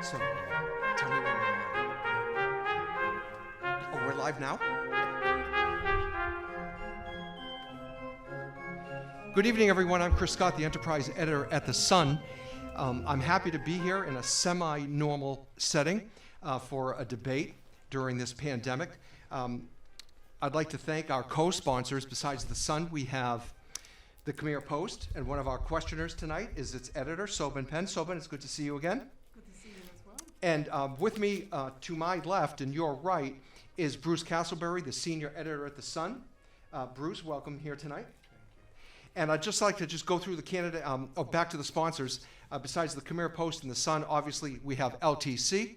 So, tell me when we're live. Oh, we're live now? Good evening, everyone. I'm Chris Scott, the Enterprise Editor at The Sun. I'm happy to be here in a semi-normal setting for a debate during this pandemic. I'd like to thank our co-sponsors. Besides The Sun, we have the Khmer Post, and one of our questioners tonight is its editor, Soben Pin. Soben, it's good to see you again. Good to see you as well. And with me to my left and your right is Bruce Castleberry, the senior editor at The Sun. Bruce, welcome here tonight. And I'd just like to go through the candidate, back to the sponsors. Besides the Khmer Post and The Sun, obviously we have LTC.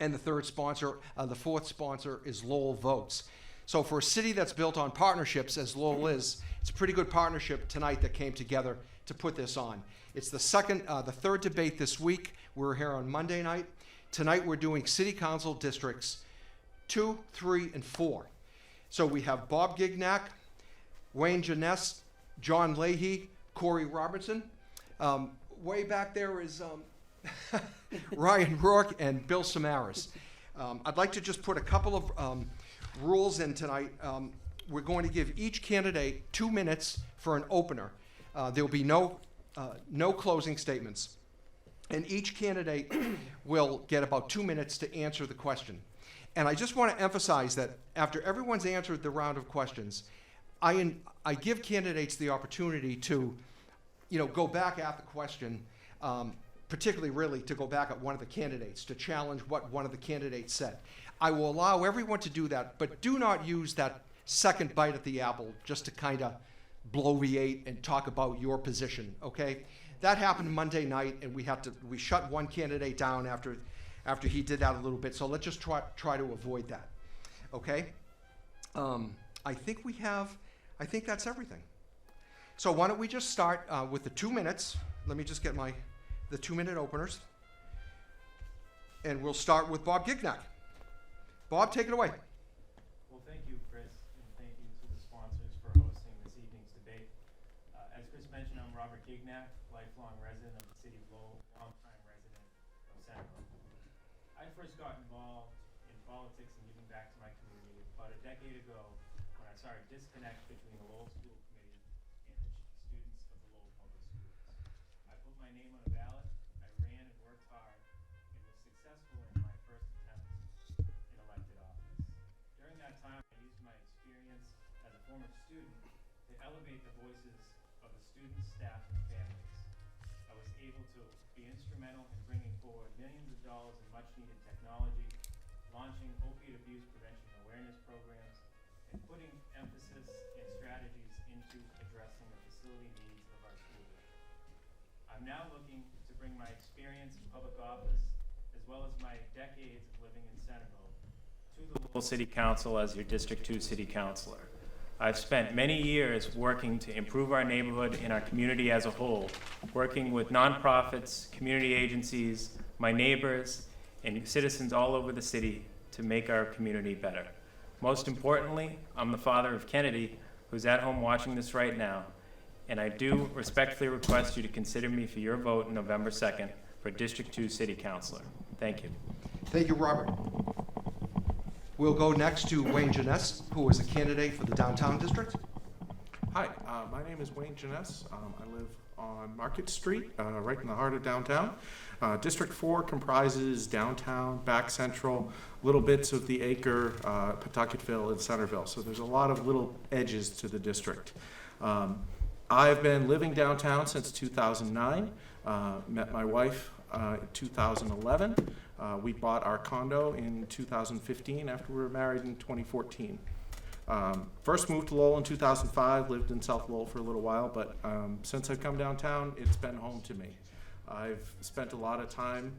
And the fourth sponsor is Lowell Votes. So for a city that's built on partnerships, as Lowell is, it's a pretty good partnership tonight that came together to put this on. It's the third debate this week. We're here on Monday night. Tonight we're doing City Council Districts 2, 3, and 4. So we have Bob Gignac, Wayne Jenness, John Leahy, Cory Robertson. Way back there is Ryan Rourke and Bill Samaras. I'd like to just put a couple of rules in tonight. We're going to give each candidate 2 minutes for an opener. There will be no closing statements. And each candidate will get about 2 minutes to answer the question. And I just want to emphasize that after everyone's answered the round of questions, I give candidates the opportunity to, go back at the question, particularly really to go back at one of the candidates, to challenge what one of the candidates said. I will allow everyone to do that, but do not use that second bite at the apple just to kind of bloviate and talk about your position, okay? That happened Monday night, and we shut one candidate down after he did that a little bit, so let's just try to avoid that, okay? I think that's everything. So why don't we just start with the 2 minutes. Let me just get the 2-minute openers. And we'll start with Bob Gignac. Bob, take it away. Well, thank you, Chris, and thank you to the sponsors for hosting this evening's debate. As Chris mentioned, I'm Robert Gignac, lifelong resident of the city of Lowell, longtime resident of Central. I first got involved in politics and giving back to my community about a decade ago when I saw a disconnect between the Lowell School Committee and the students of the Lowell Public Schools. I put my name on a ballot, I ran and worked hard, and was successful in my first attempt in elected office. During that time, I used my experience as a former student to elevate the voices of the students, staff, and families. I was able to be instrumental in bringing forward millions of dollars in much-needed technology, launching opiate abuse prevention awareness programs, and putting emphasis and strategies into addressing the facility needs of our school district. I'm now looking to bring my experience in public office, as well as my decades of living in Senegal, to the Lowell City Council as your District 2 City Councilor. I've spent many years working to improve our neighborhood and our community as a whole, working with nonprofits, community agencies, my neighbors, and citizens all over the city to make our community better. Most importantly, I'm the father of Kennedy, who's at home watching this right now, and I do respectfully request you to consider me for your vote on November 2nd for District 2 City Councilor. Thank you. Thank you, Robert. We'll go next to Wayne Jenness, who is a candidate for the downtown district. Hi, my name is Wayne Jenness. I live on Market Street, right in the heart of downtown. District 4 comprises downtown, Back Central, little bits of the Acre, Pawtucketville, and Centerville. So there's a lot of little edges to the district. I've been living downtown since 2009. Met my wife in 2011. We bought our condo in 2015 after we were married in 2014. First moved to Lowell in 2005, lived in South Lowell for a little while, but since I've come downtown, it's been home to me. I've spent a lot of time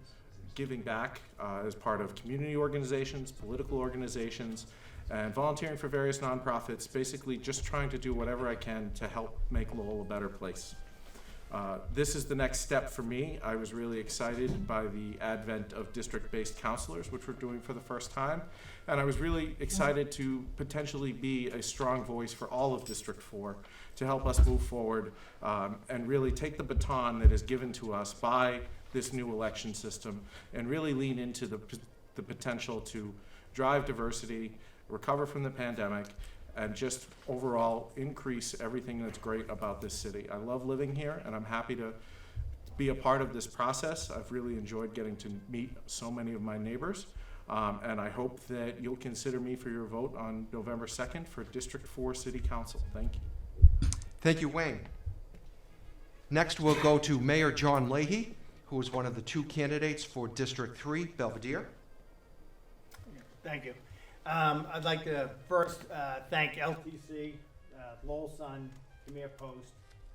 giving back as part of community organizations, political organizations, and volunteering for various nonprofits, basically just trying to do whatever I can to help make Lowell a better place. This is the next step for me. I was really excited by the advent of district-based counselors, which we're doing for the first time. And I was really excited to potentially be a strong voice for all of District 4 to help us move forward and really take the baton that is given to us by this new election system and really lean into the potential to drive diversity, recover from the pandemic, and just overall increase everything that's great about this city. I love living here, and I'm happy to be a part of this process. I've really enjoyed getting to meet so many of my neighbors, and I hope that you'll consider me for your vote on November 2nd for District 4 City Council. Thank you. Thank you, Wayne. Next, we'll go to Mayor John Leahy, who is one of the two candidates for District 3, Belvedere. Thank you. I'd like to first thank LTC, Lowell Sun, Khmer Post,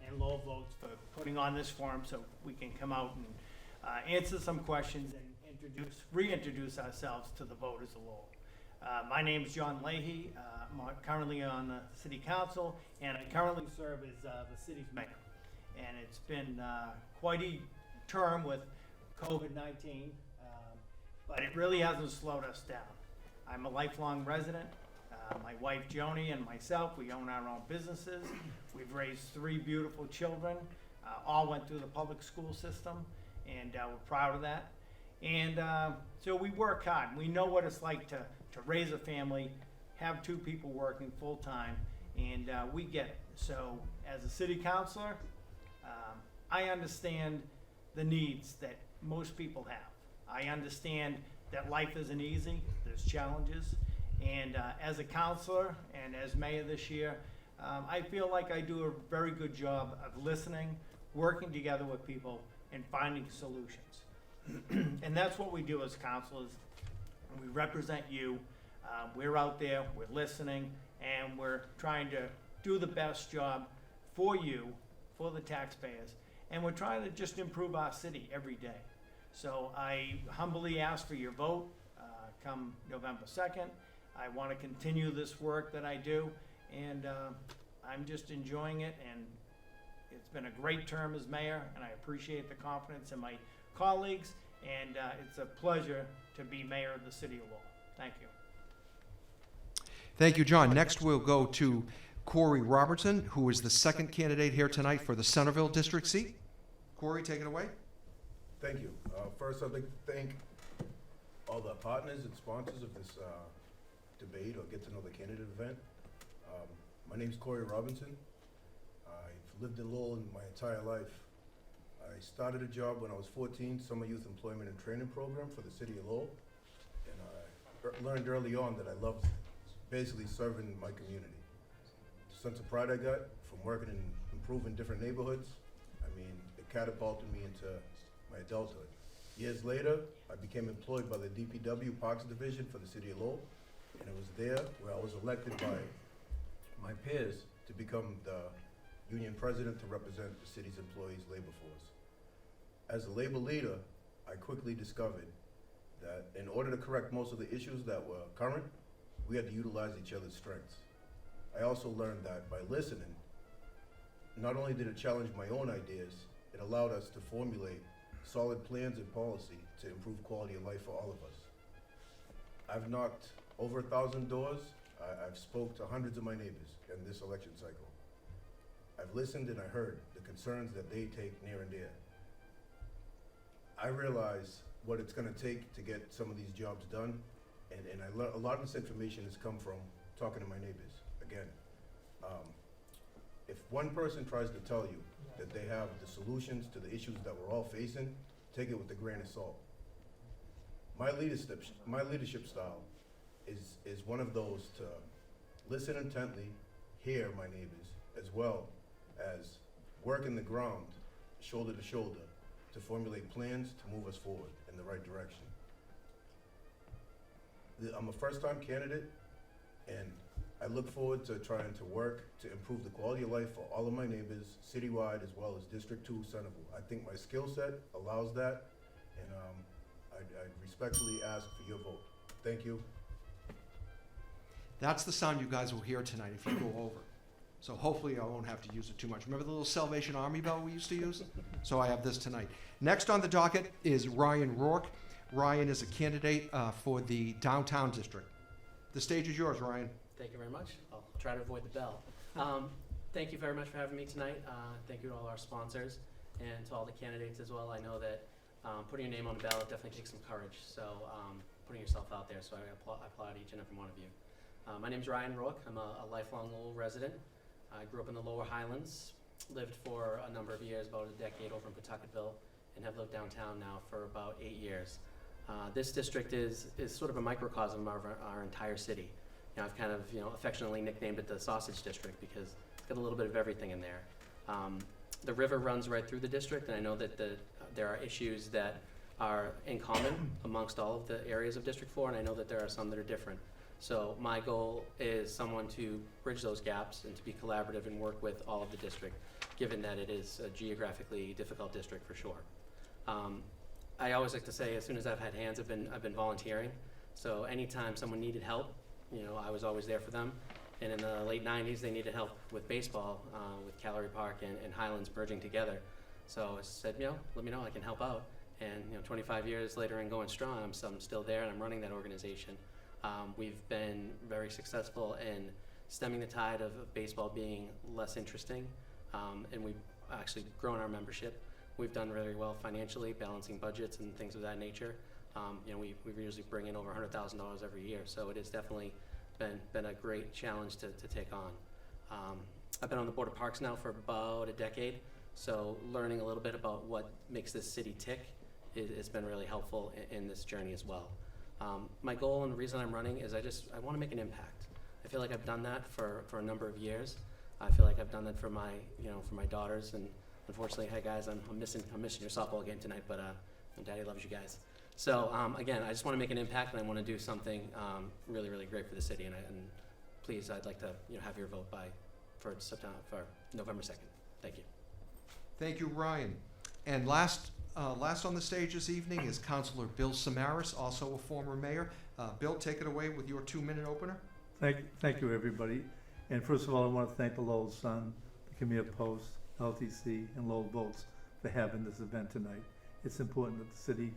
and Lowell Votes for putting on this forum so we can come out and answer some questions and reintroduce ourselves to the voters of Lowell. My name is John Leahy. I'm currently on the City Council, and I currently serve as the city's mayor. And it's been quite a term with COVID-19, but it really hasn't slowed us down. I'm a lifelong resident. My wife Joni and myself, we own our own businesses. We've raised 3 beautiful children. All went through the public school system, and we're proud of that. And so we work hard. We know what it's like to raise a family, have 2 people working full time, and we get it. So as a city councilor, I understand the needs that most people have. I understand that life isn't easy, there's challenges, and as a counselor and as mayor this year, I feel like I do a very good job of listening, working together with people, and finding solutions. And that's what we do as counselors. We represent you. We're out there, we're listening, and we're trying to do the best job for you, for the taxpayers, and we're trying to just improve our city every day. So I humbly ask for your vote come November 2nd. I want to continue this work that I do, and I'm just enjoying it, and it's been a great term as mayor, and I appreciate the confidence in my colleagues, and it's a pleasure to be mayor of the city of Lowell. Thank you. Thank you, John. Next, we'll go to Cory Robertson, who is the second candidate here tonight for the Centerville district seat. Cory, take it away. Thank you. First, I'd like to thank all the partners and sponsors of this debate or get to know the candidate event. My name is Cory Robinson. I've lived in Lowell my entire life. I started a job when I was 14, Summer Youth Employment and Training Program for the city of Lowell. And I learned early on that I loved basically serving my community. The sense of pride I got from working and improving different neighborhoods, I mean, it catapulted me into my adulthood. Years later, I became employed by the DPW Parks Division for the city of Lowell, and it was there where I was elected by my peers to become the union president to represent the city's employees' labor force. As a labor leader, I quickly discovered that in order to correct most of the issues that were current, we had to utilize each other's strengths. I also learned that by listening, not only did it challenge my own ideas, it allowed us to formulate solid plans and policy to improve quality of life for all of us. I've knocked over 1,000 doors. I've spoke to hundreds of my neighbors in this election cycle. I've listened and I heard the concerns that they take near and dear. I realize what it's gonna take to get some of these jobs done, and a lot of this information has come from talking to my neighbors. Again, if one person tries to tell you that they have the solutions to the issues that we're all facing, take it with a grain of salt. My leadership style is one of those to listen intently, hear my neighbors, as well as work in the ground, shoulder to shoulder, to formulate plans to move us forward in the right direction. I'm a first-time candidate, and I look forward to trying to work to improve the quality of life for all of my neighbors, citywide, as well as District 2, Centerville. I think my skill set allows that, and I respectfully ask for your vote. Thank you. That's the sound you guys will hear tonight if you go over. So hopefully I won't have to use it too much. Remember the little Salvation Army bell we used to use? So I have this tonight. Next on the docket is Ryan Rourke. Ryan is a candidate for the downtown district. The stage is yours, Ryan. Thank you very much. I'll try to avoid the bell. Thank you very much for having me tonight. Thank you to all our sponsors and to all the candidates as well. I know that Putting your name on the ballot definitely takes some courage, so putting yourself out there, so I applaud each and every one of you. My name's Ryan Rourke. I'm a lifelong Lowell resident. I grew up in the Lower Highlands, lived for a number of years, about a decade over in Pawtuckettville, and have lived downtown now for about 8 years. This district is sort of a microcosm of our entire city. I've kind of affectionately nicknamed it the Sausage District because it's got a little bit of everything in there. The river runs right through the district, and I know that there are issues that are in common amongst all of the areas of District 4, and I know that there are some that are different. So my goal is someone to bridge those gaps and to be collaborative and work with all of the district, given that it is a geographically difficult district for sure. I always like to say, as soon as I've had hands, I've been volunteering. So anytime someone needed help, I was always there for them. And in the late 90s, they needed help with baseball, with Callery Park and Highlands merging together. So I said, let me know, I can help out. And 25 years later and going strong, I'm still there and I'm running that organization. We've been very successful in stemming the tide of baseball being less interesting, and we've actually grown our membership. We've done really well financially, balancing budgets and things of that nature. We usually bring in over $100,000 every year, so it has definitely been a great challenge to take on. I've been on the Board of Parks now for about a decade, so learning a little bit about what makes this city tick has been really helpful in this journey as well. My goal and the reason I'm running is I want to make an impact. I feel like I've done that for a number of years. I feel like I've done that for my daughters, and unfortunately, hey guys, I'm missing your softball game tonight, but Daddy loves you guys. So again, I just want to make an impact, and I want to do something really, really great for the city. And please, I'd like to have your vote for November 2nd. Thank you. Thank you, Ryan. And last on the stage this evening is Councilor Bill Samaras, also a former mayor. Bill, take it away with your 2-minute opener. Thank you, everybody. And first of all, I want to thank the Lowell Sun, the Khmer Post, LTC, and Lowell Votes for having this event tonight. It's important that the city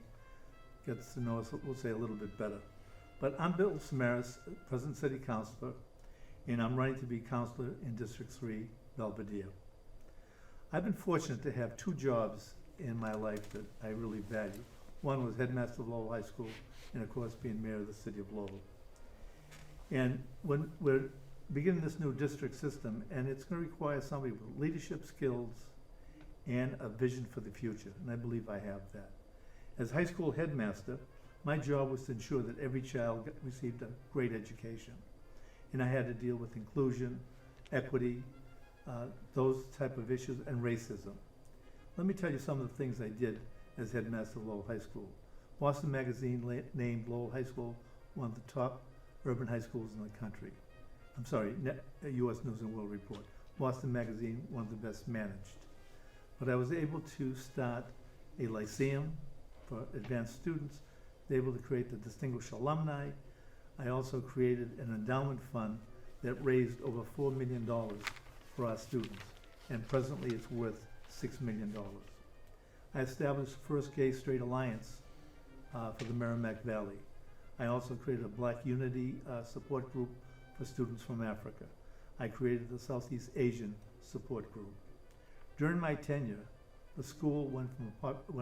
gets to know us, we'll say, a little bit better. But I'm Bill Samaras, present city councilor, and I'm running to be councilor in District 3, Belvedere. I've been fortunate to have 2 jobs in my life that I really value. One was headmaster of Lowell High School, and of course being mayor of the city of Lowell. And when we're beginning this new district system, and it's going to require somebody with leadership skills and a vision for the future, and I believe I have that. As high school headmaster, my job was to ensure that every child received a great education. And I had to deal with inclusion, equity, those type of issues, and racism. Let me tell you some of the things I did as headmaster of Lowell High School. Boston Magazine named Lowell High School one of the top urban high schools in the country. I'm sorry, U.S. News and World Report. Boston Magazine, one of the best managed. But I was able to start a lyceum for advanced students, able to create the Distinguished Alumni. I also created an endowment fund that raised over $4 million for our students, and presently it's worth $6 million. I established the first Gay Straight Alliance for the Merrimack Valley. I also created a Black Unity support group for students from Africa. I created the Southeast Asian support group. During my tenure, the school went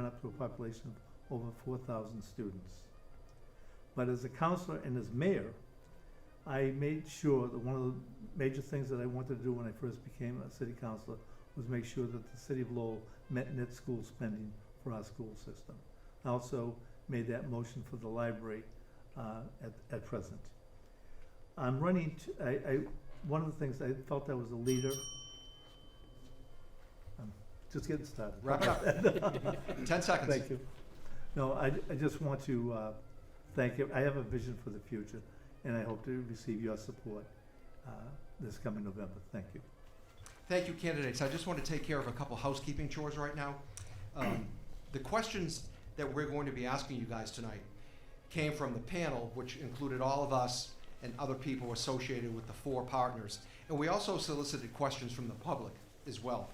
up to a population of over 4,000 students. But as a counselor and as mayor, I made sure that one of the major things that I wanted to do when I first became a city councilor was make sure that the city of Lowell met net school spending for our school system. I also made that motion for the library at present. I'm running, one of the things I felt I was a leader. I'm just getting started. Wrap it up. 10 seconds. Thank you. No, I just want to thank you. I have a vision for the future, and I hope to receive your support this coming November. Thank you. Thank you, candidates. I just want to take care of a couple housekeeping chores right now. The questions that we're going to be asking you guys tonight came from the panel, which included all of us and other people associated with the 4 partners. And we also solicited questions from the public as well.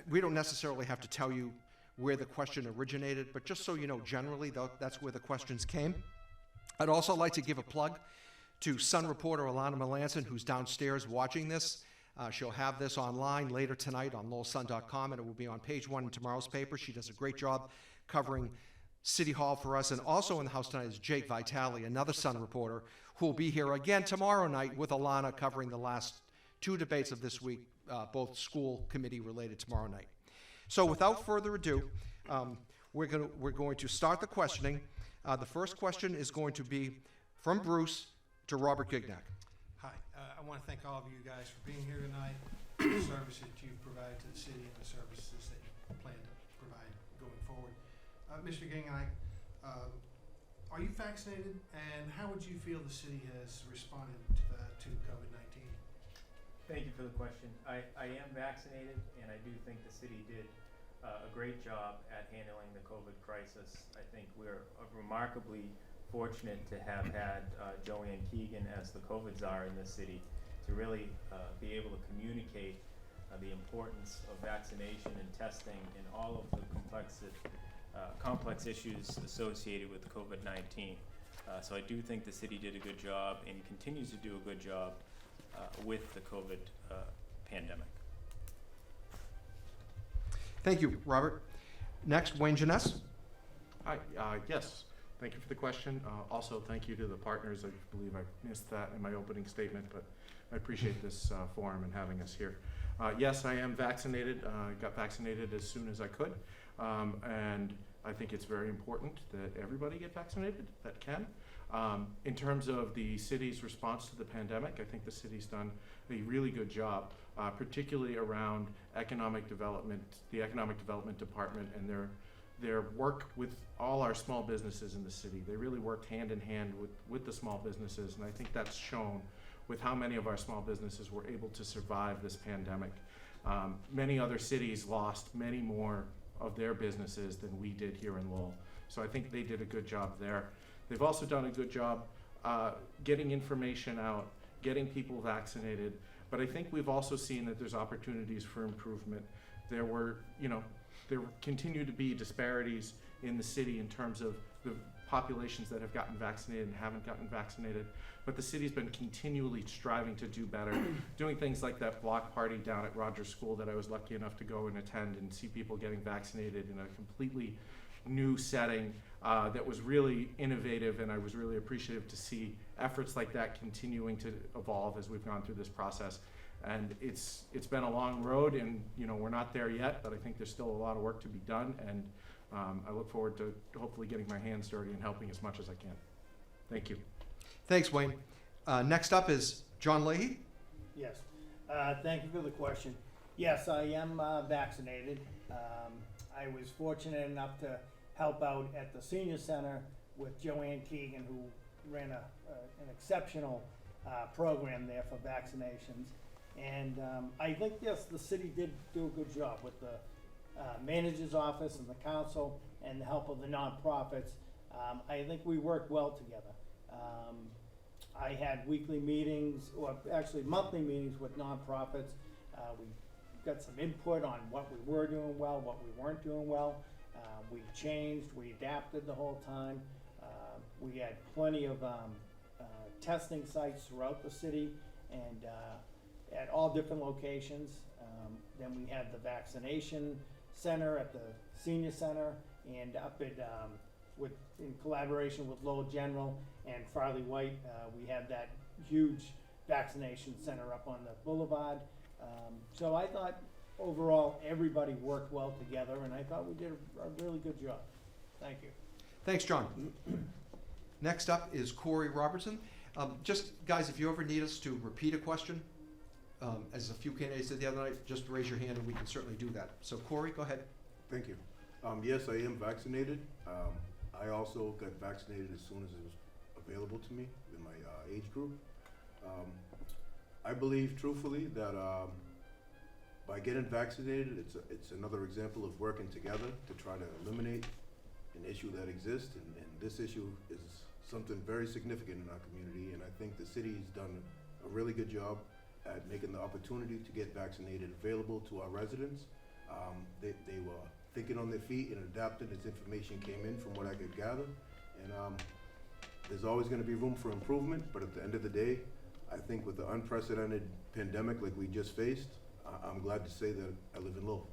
We don't necessarily have to tell you where the question originated, but just so you know, generally, that's where the questions came. I'd also like to give a plug to Sun reporter Alana Melanson, who's downstairs watching this. She'll have this online later tonight on lowellsun.com, and it will be on page 1 in tomorrow's paper. She does a great job covering City Hall for us. And also in the house tonight is Jake Vitale, another Sun reporter, who will be here again tomorrow night with Alana covering the last two debates of this week, both school committee related tomorrow night. So without further ado, we're going to start the questioning. The first question is going to be from Bruce to Robert Gignac. Hi, I want to thank all of you guys for being here tonight, the service that you've provided to the city and the services that you plan to provide going forward. Mr. Gignock, are you vaccinated, and how would you feel the city has responded to COVID-19? Thank you for the question. I am vaccinated, and I do think the city did a great job at handling the COVID crisis. I think we're remarkably fortunate to have had Joanne Keegan as the COVID czar in this city to really be able to communicate the importance of vaccination and testing and all of the complex issues associated with COVID-19. So I do think the city did a good job and continues to do a good job with the COVID pandemic. Thank you, Robert. Next, Wayne Jenness. Hi, yes, thank you for the question. Also, thank you to the partners. I believe I missed that in my opening statement, but I appreciate this forum and having us here. Yes, I am vaccinated. Got vaccinated as soon as I could. And I think it's very important that everybody get vaccinated that can. In terms of the city's response to the pandemic, I think the city's done a really good job, particularly around economic development, the economic development department, and their work with all our small businesses in the city. They really worked hand in hand with the small businesses, and I think that's shown with how many of our small businesses were able to survive this pandemic. Many other cities lost many more of their businesses than we did here in Lowell. So I think they did a good job there. They've also done a good job getting information out, getting people vaccinated, but I think we've also seen that there's opportunities for improvement. There continue to be disparities in the city in terms of the populations that have gotten vaccinated and haven't gotten vaccinated, but the city's been continually striving to do better, doing things like that block party down at Rogers School that I was lucky enough to go and attend and see people getting vaccinated in a completely new setting that was really innovative, and I was really appreciative to see efforts like that continuing to evolve as we've gone through this process. And it's been a long road, and we're not there yet, but I think there's still a lot of work to be done, and I look forward to hopefully getting my hands dirty and helping as much as I can. Thank you. Thanks, Wayne. Next up is John Leahy. Yes, thank you for the question. Yes, I am vaccinated. I was fortunate enough to help out at the senior center with Joanne Keegan, who ran an exceptional program there for vaccinations. And I think, yes, the city did do a good job with the manager's office and the council and the help of the nonprofits. I think we worked well together. I had weekly meetings, or actually monthly meetings with nonprofits. We got some input on what we were doing well, what we weren't doing well. We changed, we adapted the whole time. We had plenty of testing sites throughout the city and at all different locations. Then we had the vaccination center at the senior center, and up at in collaboration with Lowell General and Farley White, we had that huge vaccination center up on the boulevard. So I thought overall everybody worked well together, and I thought we did a really good job. Thank you. Thanks, John. Next up is Cory Robertson. Just, guys, if you ever need us to repeat a question, as a few candidates did the other night, just raise your hand and we can certainly do that. So, Cory, go ahead. Thank you. Yes, I am vaccinated. I also got vaccinated as soon as it was available to me in my age group. I believe truthfully that by getting vaccinated, it's another example of working together to try to eliminate an issue that exists, and this issue is something very significant in our community, and I think the city's done a really good job at making the opportunity to get vaccinated available to our residents. They were thinking on their feet and adapting as information came in from what I could gather, and there's always going to be room for improvement, but at the end of the day, I think with the unprecedented pandemic like we just faced, I'm glad to say that I live in Lowell.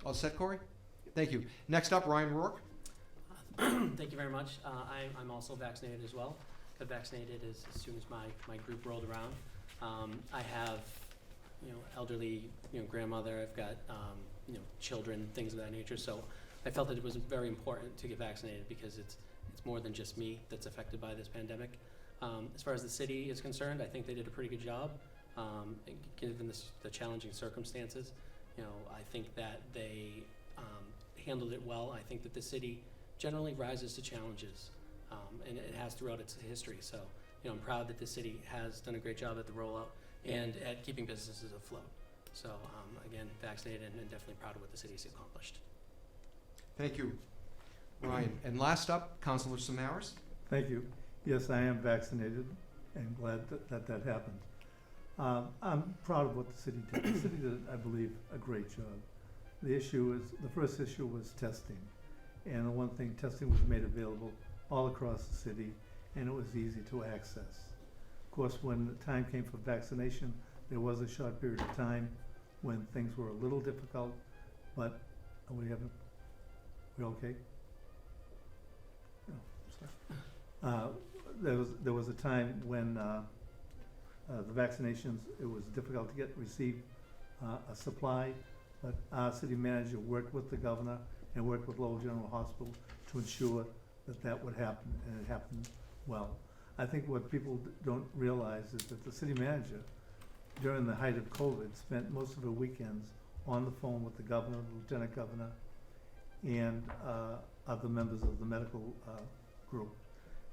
All set, Cory? Thank you. Next up, Ryan Rourke. Thank you very much. I'm also vaccinated as well. Got vaccinated as soon as my group rolled around. I have, elderly, grandmother. I've got, children, things of that nature. So I felt that it was very important to get vaccinated because it's more than just me that's affected by this pandemic. As far as the city is concerned, I think they did a pretty good job, given the challenging circumstances. I think that they handled it well. I think that the city generally rises to challenges, and it has throughout its history. So, I'm proud that the city has done a great job at the rollout and at keeping businesses afloat. So, again, vaccinated and definitely proud of what the city's accomplished. Thank you, Ryan. And last up, Councilor Samaras. Thank you. Yes, I am vaccinated and glad that happened. I'm proud of what the city did. The city did, I believe, a great job. The first issue was testing. And the one thing, testing was made available all across the city, and it was easy to access. Of course, when the time came for vaccination, there was a short period of time when things were a little difficult, but we okay? No, sorry. There was a time when the vaccinations, it was difficult to receive a supply, but our city manager worked with the governor and worked with Lowell General Hospital to ensure that would happen, and it happened well. I think what people don't realize is that the city manager, during the height of COVID, spent most of her weekends on the phone with the governor, the lieutenant governor, and other members of the medical group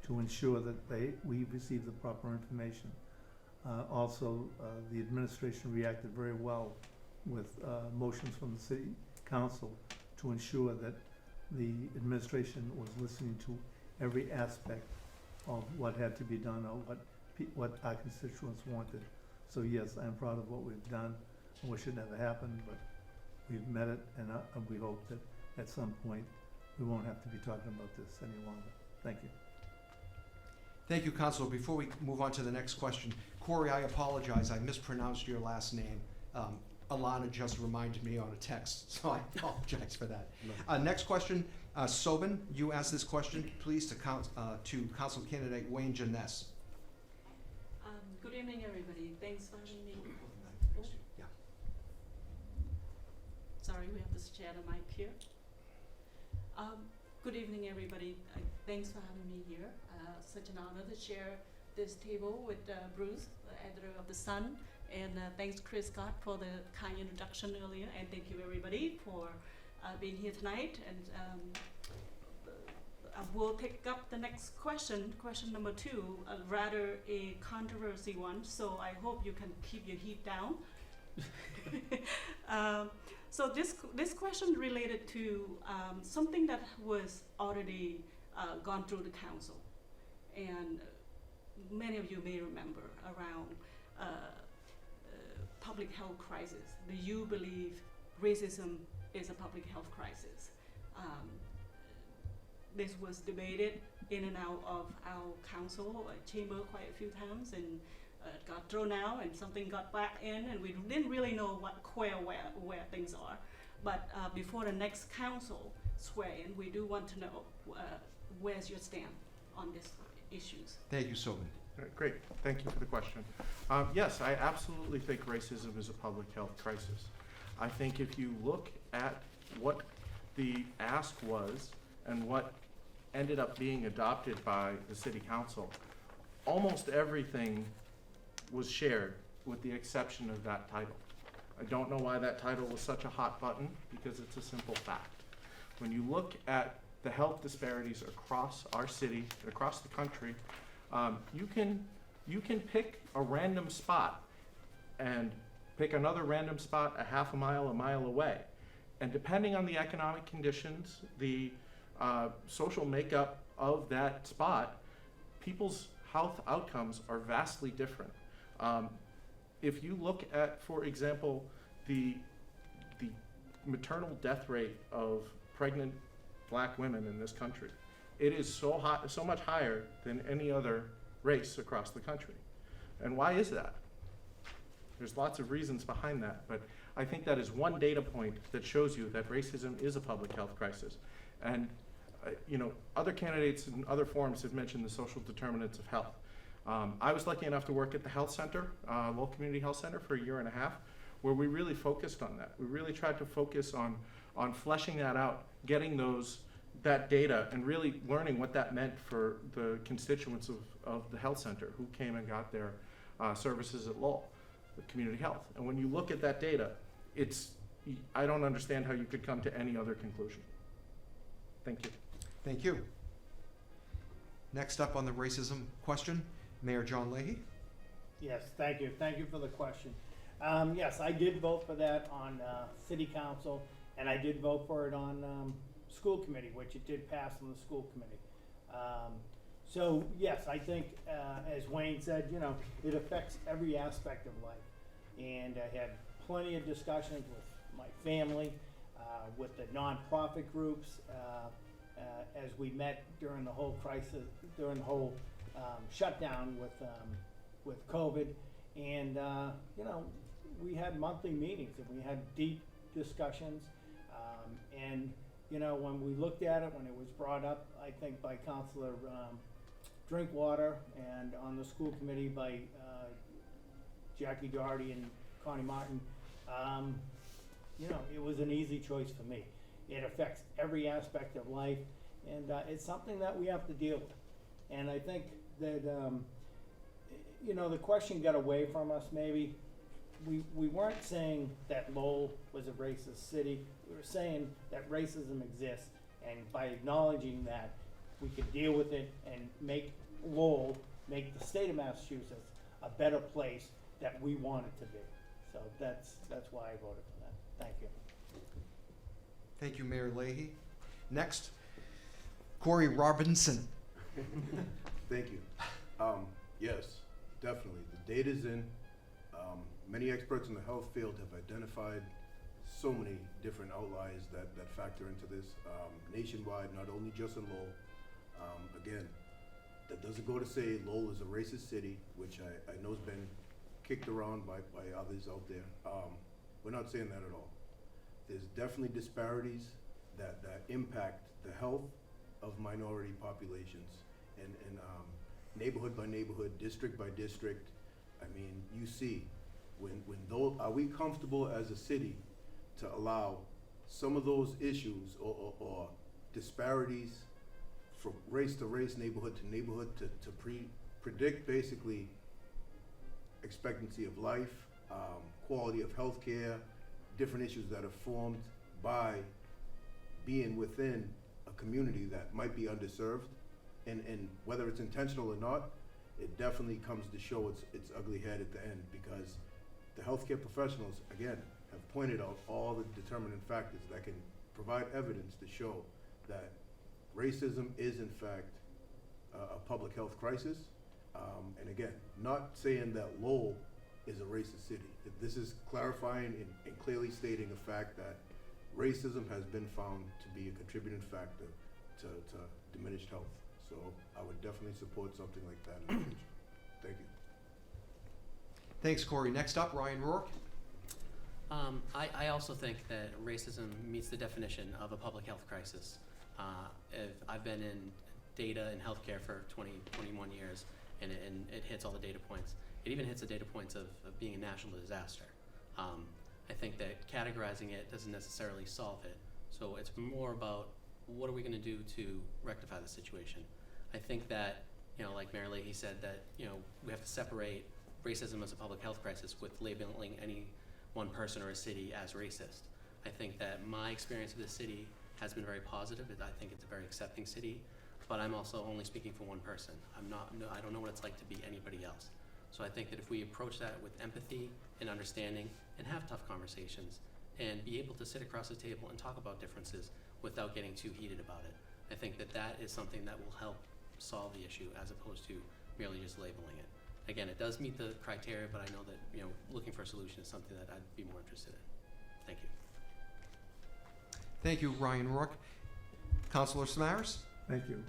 to ensure that we received the proper information. Also, the administration reacted very well with motions from the city council to ensure that the administration was listening to every aspect of what had to be done or what our constituents wanted. So yes, I'm proud of what we've done. I wish it never happened, but we've met it, and we hope that at some point we won't have to be talking about this any longer. Thank you. Thank you, Councilor. Before we move on to the next question, Cory, I apologize. I mispronounced your last name. Alana just reminded me on a text, so I apologize for that. Next question, Soben, you asked this question, please, to Council Candidate Wayne Jenness. Good evening, everybody. Thanks for having me. Yeah. Sorry, we have to share the mic here. Good evening, everybody. Thanks for having me here. Such an honor to share this table with Bruce, the editor of The Sun. And thanks, Chris Scott, for the kind introduction earlier. And thank you, everybody, for being here tonight. And I will pick up the next question, question number 2, rather a controversy one. So I hope you can keep your heat down. So this question related to something that was already gone through the council. And many of you may remember around public health crisis. Do you believe racism is a public health crisis? This was debated in and out of our council chamber quite a few times, and got thrown out, and something got back in, and we didn't really know where things are. But before the next council swear-in, we do want to know where's your stand on these issues. Thank you, Soben. Great, thank you for the question. Yes, I absolutely think racism is a public health crisis. I think if you look at what the ask was and what ended up being adopted by the city council, almost everything was shared with the exception of that title. I don't know why that title was such a hot button, because it's a simple fact. When you look at the health disparities across our city, across the country, you can pick a random spot and pick another random spot a half a mile away. And depending on the economic conditions, the social makeup of that spot, people's health outcomes are vastly different. If you look at, for example, the maternal death rate of pregnant black women in this country, it is so much higher than any other race across the country. And why is that? There's lots of reasons behind that, but I think that is one data point that shows you that racism is a public health crisis. And, other candidates in other forums have mentioned the social determinants of health. I was lucky enough to work at the health center, Lowell Community Health Center, for a year and a half, where we really focused on that. We really tried to focus on fleshing that out, getting that data, and really learning what that meant for the constituents of the health center who came and got their services at Lowell, the community health. And when you look at that data, I don't understand how you could come to any other conclusion. Thank you. Thank you. Next up on the racism question, Mayor John Leahy. Yes, thank you. Thank you for the question. Yes, I did vote for that on city council, and I did vote for it on school committee, which it did pass on the school committee. So yes, I think, as Wayne said, it affects every aspect of life. And I had plenty of discussions with my family, with the nonprofit groups, as we met during the whole crisis, during the whole shutdown with COVID. And, we had monthly meetings and we had deep discussions. And, when we looked at it, when it was brought up, I think by Councilor Drinkwater, and on the school committee by Jackie Doherty and Connie Martin, it was an easy choice for me. It affects every aspect of life, and it's something that we have to deal with. And I think that, the question got away from us maybe. We weren't saying that Lowell was a racist city. We were saying that racism exists, and by acknowledging that, we could deal with it and make Lowell, make the state of Massachusetts a better place that we want it to be. So that's why I voted for that. Thank you. Thank you, Mayor Leahy. Next, Cory Robinson. Thank you. Yes, definitely. The data's in. Many experts in the health field have identified so many different outliers that factor into this nationwide, not only just in Lowell. Again, that doesn't go to say Lowell is a racist city, which I know has been kicked around by others out there. We're not saying that at all. There's definitely disparities that impact the health of minority populations, and neighborhood by neighborhood, district by district. I mean, you see, are we comfortable as a city to allow some of those issues or disparities from race to race, neighborhood to neighborhood, to predict basically expectancy of life, quality of health care, different issues that are formed by being within a community that might be underserved, and whether it's intentional or not, it definitely comes to show its ugly head at the end, because the healthcare professionals, again, have pointed out all the determinant factors that can provide evidence to show that racism is in fact a public health crisis. And again, not saying that Lowell is a racist city. This is clarifying and clearly stating a fact that racism has been found to be a contributing factor to diminished health. So I would definitely support something like that in the future. Thank you. Thanks, Cory. Next up, Ryan Rourke. I also think that racism meets the definition of a public health crisis. I've been in data and healthcare for 21 years, and it hits all the data points. It even hits the data points of being a national disaster. I think that categorizing it doesn't necessarily solve it. So it's more about what are we going to do to rectify the situation. I think that, like Mayor Leahy said, that we have to separate racism as a public health crisis with labeling any one person or a city as racist. I think that my experience of the city has been very positive. I think it's a very accepting city, but I'm also only speaking for one person. I don't know what it's like to be anybody else. So I think that if we approach that with empathy and understanding and have tough conversations and be able to sit across the table and talk about differences without getting too heated about it, I think that that is something that will help solve the issue as opposed to merely just labeling it. Again, it does meet the criteria, but I know that looking for a solution is something that I'd be more interested in. Thank you. Thank you, Ryan Rourke. Councilor Samaras? Thank you.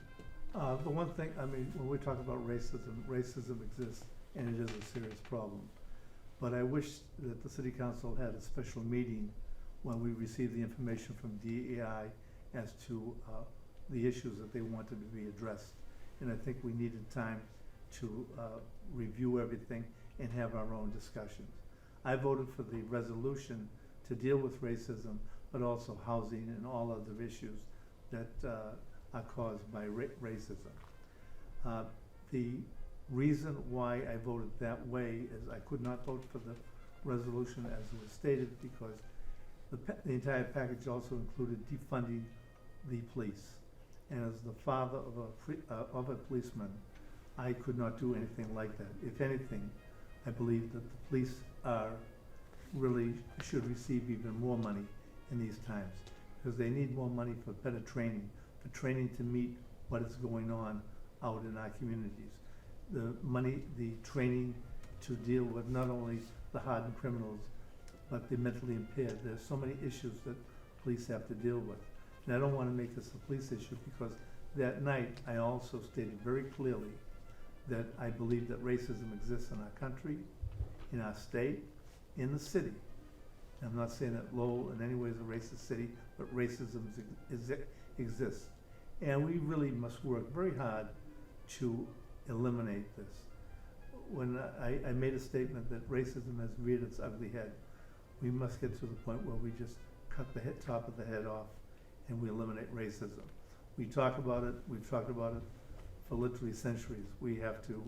The one thing, when we talk about racism exists, and it is a serious problem. But I wish that the city council had a special meeting when we received the information from DEI as to the issues that they wanted to be addressed. And I think we needed time to review everything and have our own discussions. I voted for the resolution to deal with racism, but also housing and all other issues that are caused by racism. The reason why I voted that way is I could not vote for the resolution as it was stated because the entire package also included defunding the police. And as the father of a policeman, I could not do anything like that. If anything, I believe that the police really should receive even more money in these times because they need more money for better training, for training to meet what is going on out in our communities. The money, the training to deal with not only the hardened criminals, but the mentally impaired. There's so many issues that police have to deal with. And I don't want to make this a police issue because that night I also stated very clearly that I believe that racism exists in our country, in our state, in the city. I'm not saying that Lowell in any way is a racist city, but racism exists. And we really must work very hard to eliminate this. When I made a statement that racism has reared its ugly head, we must get to the point where we just cut the top of the head off and we eliminate racism. We talk about it, we've talked about it for literally centuries. We have to,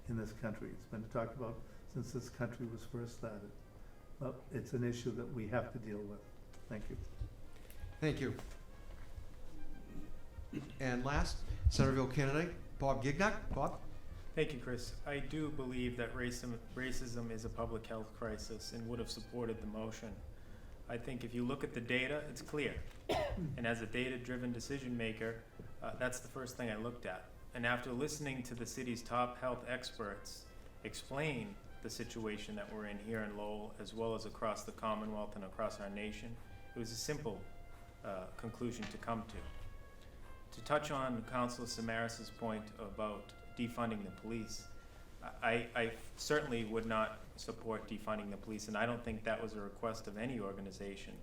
in this country. It's been talked about since this country was first started. But it's an issue that we have to deal with. Thank you. Thank you. And last, Centerville candidate, Bob Gignac. Bob? Thank you, Chris. I do believe that racism is a public health crisis and would have supported the motion. I think if you look at the data, it's clear. And as a data-driven decision maker, that's the first thing I looked at. And after listening to the city's top health experts explain the situation that we're in here in Lowell, as well as across the Commonwealth and across our nation, it was a simple conclusion to come to. To touch on Councilor Samaras' point about defunding the police, I certainly would not support defunding the police, and I don't think that was a request of any organization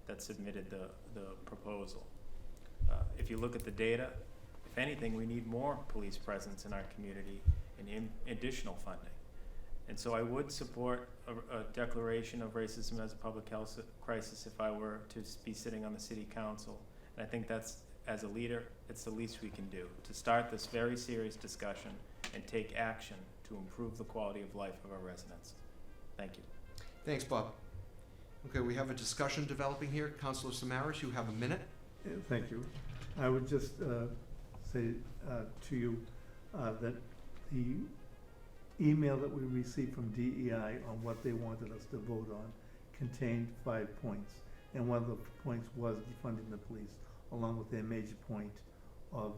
that submitted the proposal. If you look at the data, if anything, we need more police presence in our community and additional funding. And so I would support a declaration of racism as a public health crisis if I were to be sitting on the city council. And I think that's, as a leader, it's the least we can do, to start this very serious discussion and take action to improve the quality of life of our residents. Thank you. Thanks, Bob. Okay, we have a discussion developing here. Councilor Samaras, you have a minute. Yeah, thank you. I would just say to you that the email that we received from DEI on what they wanted us to vote on contained 5 points. And one of the points was defunding the police, along with their major point of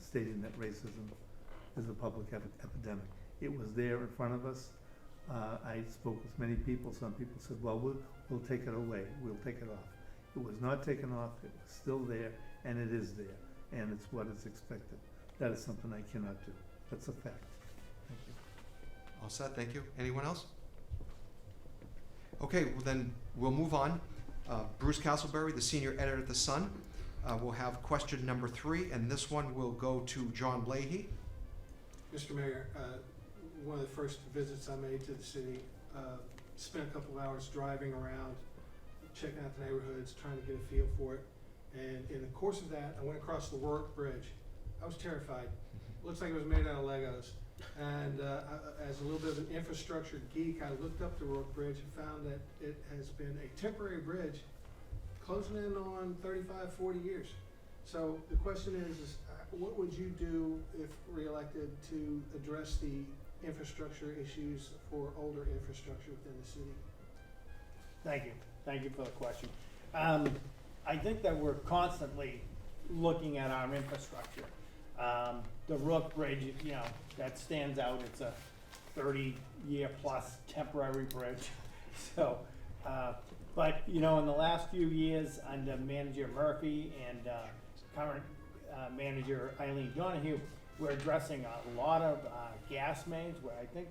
stating that racism is a public epidemic. It was there in front of us. I spoke with many people. Some people said, well, we'll take it away. We'll take it off. It was not taken off. It was still there, and it is there. And it's what is expected. That is something I cannot do. That's a fact. Thank you. All set, thank you. Anyone else? Okay, well then we'll move on. Bruce Castleberry, the senior editor at The Sun, will have question number 3, and this one will go to John Leahy. Mr. Mayor, one of the first visits I made to the city, spent a couple of hours driving around, checking out the neighborhoods, trying to get a feel for it. And in the course of that, I went across the Rourke Bridge. I was terrified. Looks like it was made out of Legos. And as a little bit of an infrastructure geek, I looked up the Rourke Bridge and found that it has been a temporary bridge closing in on 35, 40 years. So the question is what would you do if reelected to address the infrastructure issues for older infrastructure within the city? Thank you. Thank you for the question. I think that we're constantly looking at our infrastructure. The Rourke Bridge, you know, that stands out. It's a 30-year plus temporary bridge. So, but you know, in the last few years under Manager Murphy and current Manager Eileen Donahue, we're addressing a lot of gas mains where I think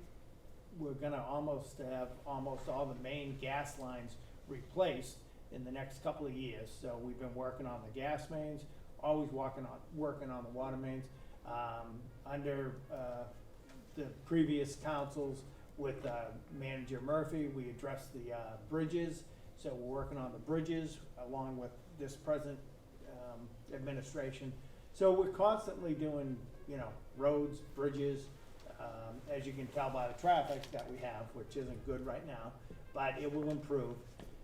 we're gonna almost have almost all the main gas lines replaced in the next couple of years. So we've been working on the gas mains, always working on the water mains. Under the previous councils with Manager Murphy, we addressed the bridges. So we're working on the bridges along with this present administration. So we're constantly doing, roads, bridges, as you can tell by the traffic that we have, which isn't good right now, but it will improve.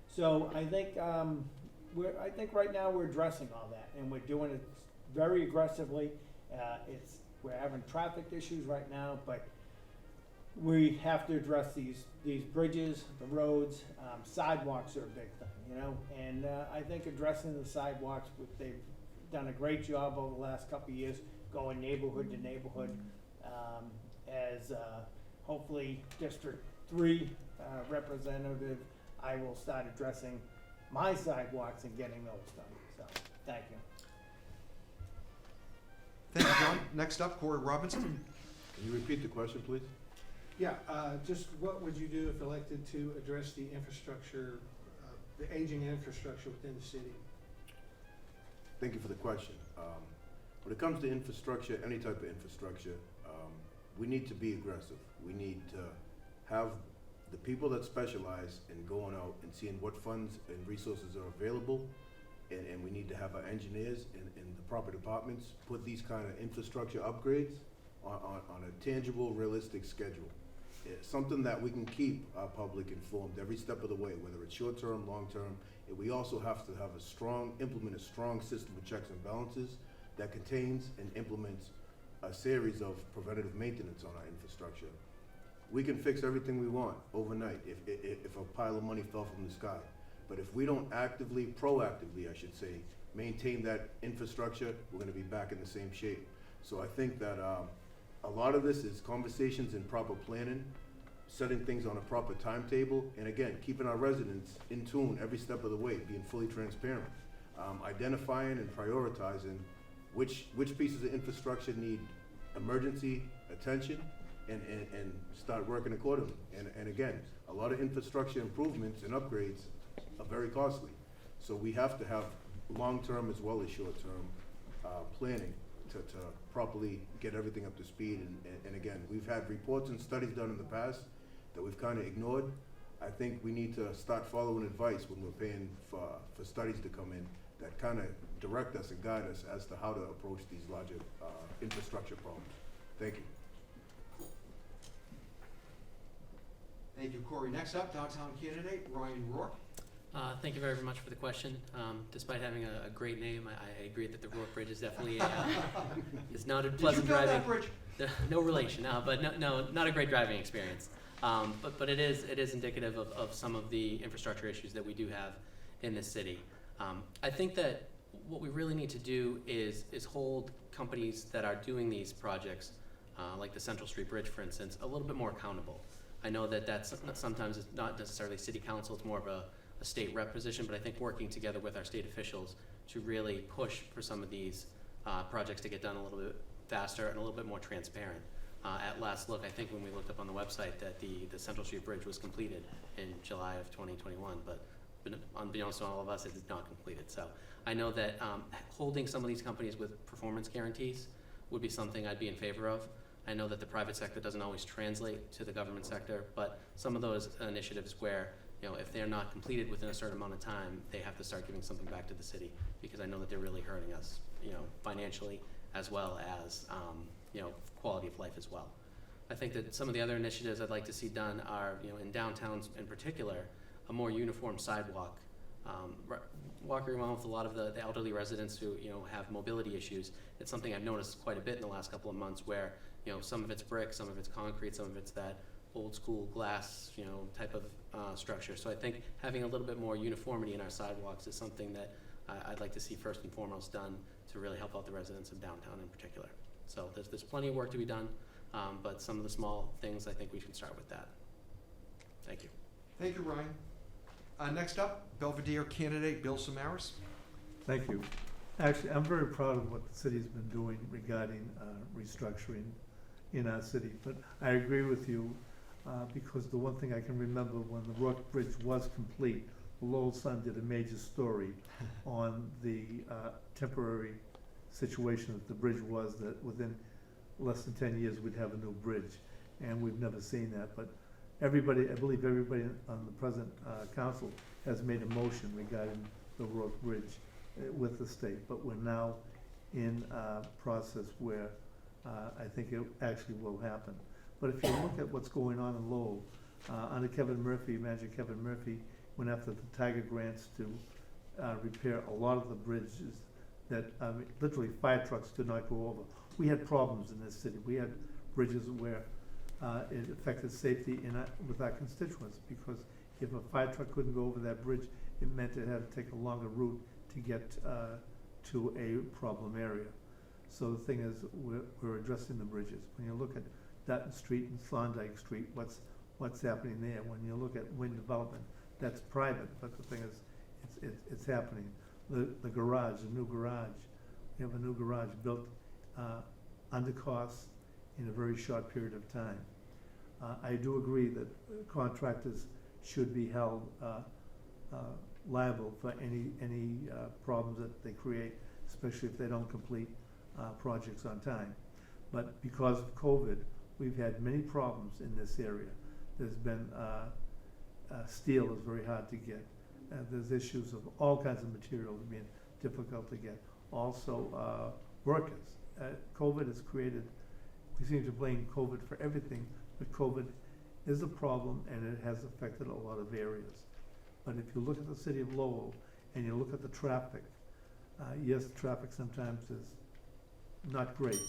So I think right now we're addressing all that, and we're doing it very aggressively. We're having traffic issues right now, but we have to address these bridges, the roads, sidewalks are a big thing, and I think addressing the sidewalks, they've done a great job over the last couple of years, going neighborhood to neighborhood, as hopefully District 3 representative, I will start addressing my sidewalks and getting those done, so, thank you. Thank you, John. Next up, Cory Robinson. Can you repeat the question, please? Yeah, just what would you do if elected to address the infrastructure, the aging infrastructure within the city? Thank you for the question. When it comes to infrastructure, any type of infrastructure, we need to be aggressive. We need to have the people that specialize in going out and seeing what funds and resources are available, and we need to have our engineers in the proper departments put these kind of infrastructure upgrades on a tangible, realistic schedule. It's something that we can keep our public informed every step of the way, whether it's short-term, long-term. And we also have to have implement a strong system of checks and balances that contains and implements a series of preventative maintenance on our infrastructure. We can fix everything we want overnight if a pile of money fell from the sky. But if we don't proactively, I should say, maintain that infrastructure, we're gonna be back in the same shape. So I think that a lot of this is conversations and proper planning, setting things on a proper timetable, and again, keeping our residents in tune every step of the way, being fully transparent, identifying and prioritizing which pieces of infrastructure need emergency attention, and start working accordingly. And again, a lot of infrastructure improvements and upgrades are very costly. So we have to have long-term as well as short-term planning to properly get everything up to speed. And again, we've had reports and studies done in the past that we've kind of ignored. I think we need to start following advice when we're paying for studies to come in that kind of direct us and guide us as to how to approach these larger infrastructure problems. Thank you. Thank you, Cory. Next up, downtown candidate Ryan Rourke. Thank you very much for the question. Despite having a great name, I agree that the Rourke Bridge is definitely is not a pleasant Did you build driving. that bridge? No relation, but no, not a great driving experience. But it is indicative of some of the infrastructure issues that we do have in this city. I think that what we really need to do is hold companies that are doing these projects, like the Central Street Bridge, for instance, a little bit more accountable. I know that that's sometimes it's not necessarily city council, it's more of a state rep position, but I think working together with our state officials to really push for some of these projects to get done a little bit faster and a little bit more transparent. At last look, I think when we looked up on the website that the Central Street Bridge was completed in July of 2021, but unbeknownst to all of us, it is not completed. So I know that holding some of these companies with performance guarantees would be something I'd be in favor of. I know that the private sector doesn't always translate to the government sector, but some of those initiatives where, if they're not completed within a certain amount of time, they have to start giving something back to the city, because I know that they're really hurting us, financially, as well as, quality of life as well. I think that some of the other initiatives I'd like to see done are, in downtowns in particular, a more uniform sidewalk. Walking around with a lot of the elderly residents who, have mobility issues, it's something I've noticed quite a bit in the last couple of months where, some of it's brick, some of it's concrete, some of it's that old school glass, type of structure. So I think having a little bit more uniformity in our sidewalks is something that I'd like to see first and foremost done to really help out the residents of downtown in particular. So there's plenty of work to be done, but some of the small things, I think we should start with that. Thank you. Thank you, Ryan. Next up, Belvedere candidate Bill Samaras. Thank you. Actually, I'm very proud of what the city's been doing regarding restructuring in our city, but I agree with you. because the one thing I can remember when the Rourke Bridge was complete, the Lowell Sun did a major story on the temporary situation that the bridge was, that within less than 10 years we'd have a new bridge, and we've never seen that. But everybody, I believe everybody on the present council has made a motion regarding the Rourke Bridge with the state, but we're now in a process where I think it actually will happen. But if you look at what's going on in Lowell, under Kevin Murphy, imagine Kevin Murphy went after the Tiger grants to repair a lot of the bridges that literally fire trucks could not go over. We had problems in this city. We had bridges where it affected safety with our constituents, because if a fire truck couldn't go over that bridge, it meant it had to take a longer route to get to a problem area. So the thing is, we're addressing the bridges. When you look at Dutton Street and Thorndike Street, what's happening there? When you look at wind development, that's private, but the thing is, it's happening. The garage, the new garage, we have a new garage built under cost in a very short period of time. I do agree that contractors should be held liable for any problems that they create, especially if they don't complete projects on time. But because of COVID, we've had many problems in this area. There's been steel is very hard to get. There's issues of all kinds of materials being difficult to get. Also, workers. COVID has created, we seem to blame COVID for everything, but COVID is a problem and it has affected a lot of areas. But if you look at the city of Lowell and you look at the traffic, yes, the traffic sometimes is not great,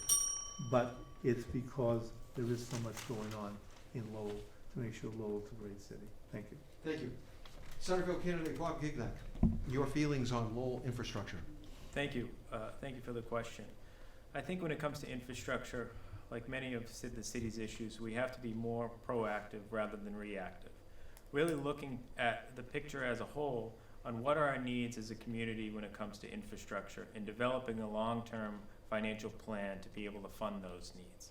but it's because there is so much going on in Lowell to make sure Lowell's a great city. Thank you. Thank you. Centerville candidate Bob Gignac, your feelings on Lowell infrastructure. Thank you. Thank you for the question. I think when it comes to infrastructure, like many of the city's issues, we have to be more proactive rather than reactive. Really looking at the picture as a whole on what are our needs as a community when it comes to infrastructure, and developing a long-term financial plan to be able to fund those needs.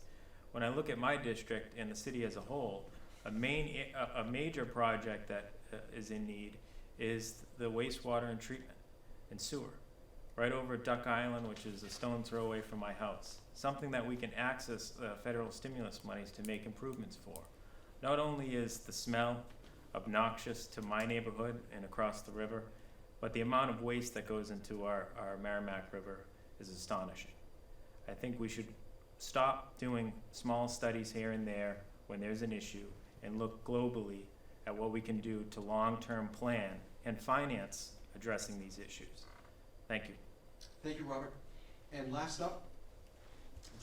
When I look at my district and the city as a whole, a major project that is in need is the wastewater and treatment and sewer, right over Duck Island, which is a stone's throw away from my house. Something that we can access federal stimulus monies to make improvements for. Not only is the smell obnoxious to my neighborhood and across the river, but the amount of waste that goes into our Merrimack River is astonishing. I think we should stop doing small studies here and there when there's an issue and look globally at what we can do to long-term plan and finance addressing these issues. Thank you. Thank you, Robert. And last up,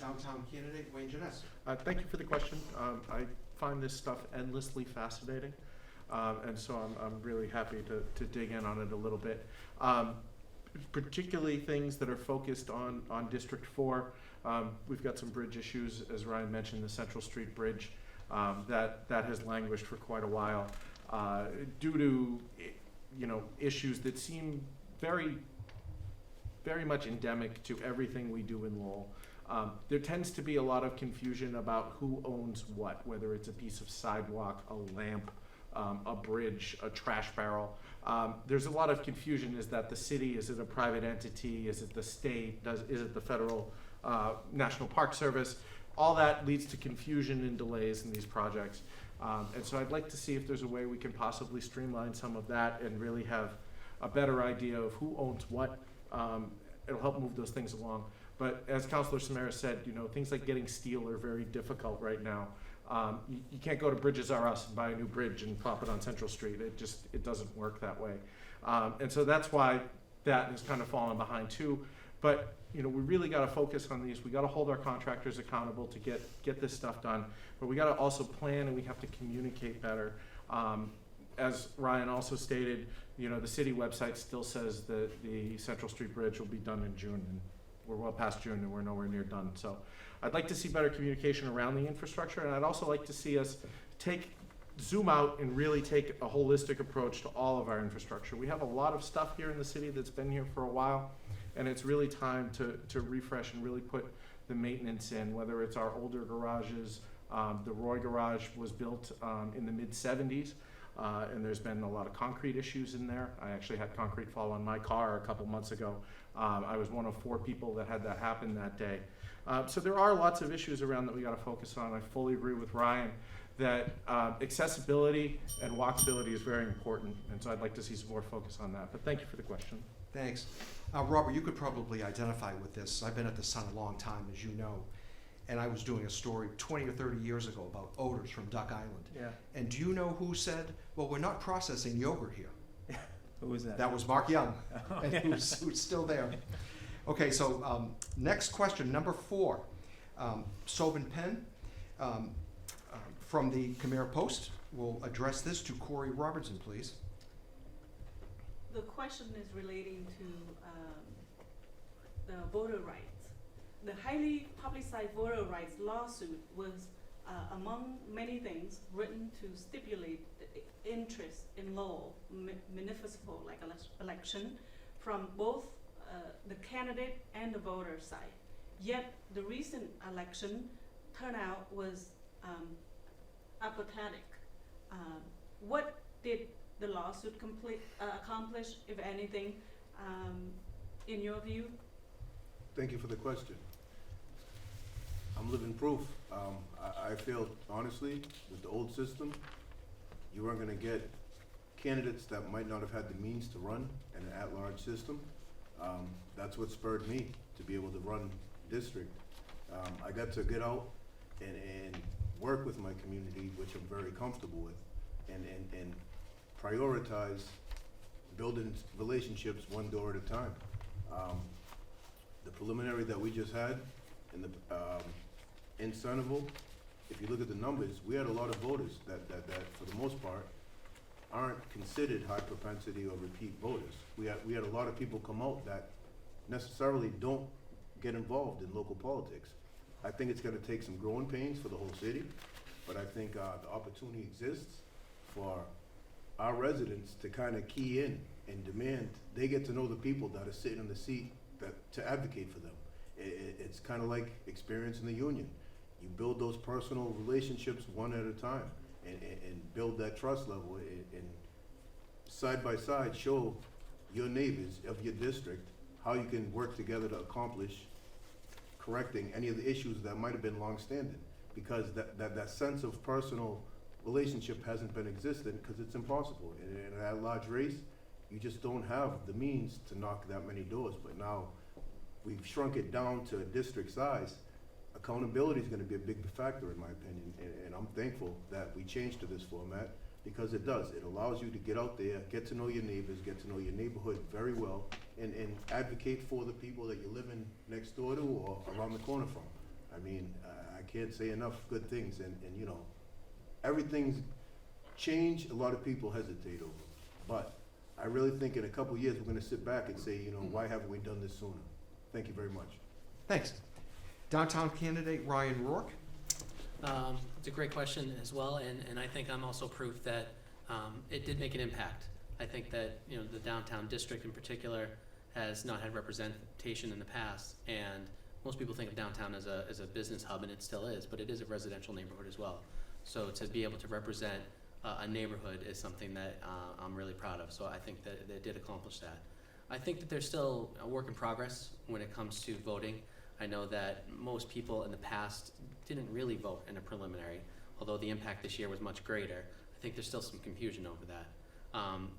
downtown candidate Wayne Jenness. Thank you for the question. I find this stuff endlessly fascinating, and so I'm really happy to dig in on it a little bit. Particularly things that are focused on District 4. We've got some bridge issues, as Ryan mentioned, the Central Street Bridge that has languished for quite a while due to issues that seem very much endemic to everything we do in Lowell. There tends to be a lot of confusion about who owns what, whether it's a piece of sidewalk, a lamp, a bridge, a trash barrel. There's a lot of confusion. Is that the city? Is it a private entity? Is it the state? Is it the federal National Park Service? All that leads to confusion and delays in these projects. And so I'd like to see if there's a way we can possibly streamline some of that and really have a better idea of who owns what. It'll help move those things along. But as Councilor Samaras said, things like getting steel are very difficult right now. You can't go to Bridges R Us and buy a new bridge and plop it on Central Street. It doesn't work that way. And so that's why that has kind of fallen behind too. But we really got to focus on these. We got to hold our contractors accountable to get this stuff done. But we got to also plan, and we have to communicate better. As Ryan also stated, the city website still says that the Central Street Bridge will be done in June, and we're well past June and we're nowhere near done. So I'd like to see better communication around the infrastructure, and I'd also like to see us zoom out and really take a holistic approach to all of our infrastructure. We have a lot of stuff here in the city that's been here for a while, and it's really time to refresh and really put the maintenance in, whether it's our older garages, The Roy Garage was built in the mid-'70s, and there's been a lot of concrete issues in there. I actually had concrete fall on my car a couple months ago. I was one of 4 people that had that happen that day. So there are lots of issues around that we got to focus on. I fully agree with Ryan that accessibility and walkability is very important, and so I'd like to see some more focus on that. But thank you for the question. Thanks. Robert, you could probably identify with this. I've been at the Sun a long time, as you know, and I was doing a story 20 or 30 years ago about odors from Duck Island. Yeah. And do you know who said, well, we're not processing yogurt here? Who was that? That was Mark Young, and who's still there. Okay, so next question, number 4. Soben Pin from the Khmer Post will address this to Cory Robertson, please. The question is relating to the voter rights. The highly publicized voter rights lawsuit was, among many things, written to stipulate the interest in Lowell municipal election from both the candidate and the voter side. Yet the recent election turnout was apathetic. What did the lawsuit accomplish, if anything, in your view? Thank you for the question. I'm living proof. I feel, honestly, with the old system, you weren't gonna get candidates that might not have had the means to run in an at-large system. That's what spurred me to be able to run district. I got to get out and work with my community, which I'm very comfortable with, and prioritize building relationships one door at a time. The preliminary that we just had in the in Centerville, if you look at the numbers, we had a lot of voters that for the most part aren't considered high propensity or repeat voters. We had a lot of people come out that necessarily don't get involved in local politics. I think it's gonna take some growing pains for the whole city, but I think the opportunity exists for our residents to kind of key in and demand they get to know the people that are sitting in the seat to advocate for them. It's kind of like experience in the union. You build those personal relationships one at a time and build that trust level and side by side show your neighbors of your district how you can work together to accomplish correcting any of the issues that might have been long-standing, because that sense of personal relationship hasn't been existent because it's impossible. In that large race, you just don't have the means to knock that many doors. But now we've shrunk it down to a district size. Accountability is going to be a big factor, in my opinion, and I'm thankful that we changed to this format, because it does. It allows you to get out there, get to know your neighbors, get to know your neighborhood very well, and advocate for the people that you're living next door to or around the corner from. I mean, I can't say enough good things, and you know, everything's changed. A lot of people hesitate over, but I really think in a couple of years we're going to sit back and say, you know, why haven't we done this sooner? Thank you very much. Thanks. Downtown candidate Ryan Rourke. It's a great question as well, and I think I'm also proof that it did make an impact. I think that, you know, the downtown district in particular has not had representation in the past, and most people think of downtown as a business hub, and it still is, but it is a residential neighborhood as well. So to be able to represent a neighborhood is something that I'm really proud of. So I think that they did accomplish that. I think that there's still a work in progress when it comes to voting. I know that most people in the past didn't really vote in a preliminary, although the impact this year was much greater. I think there's still some confusion over that.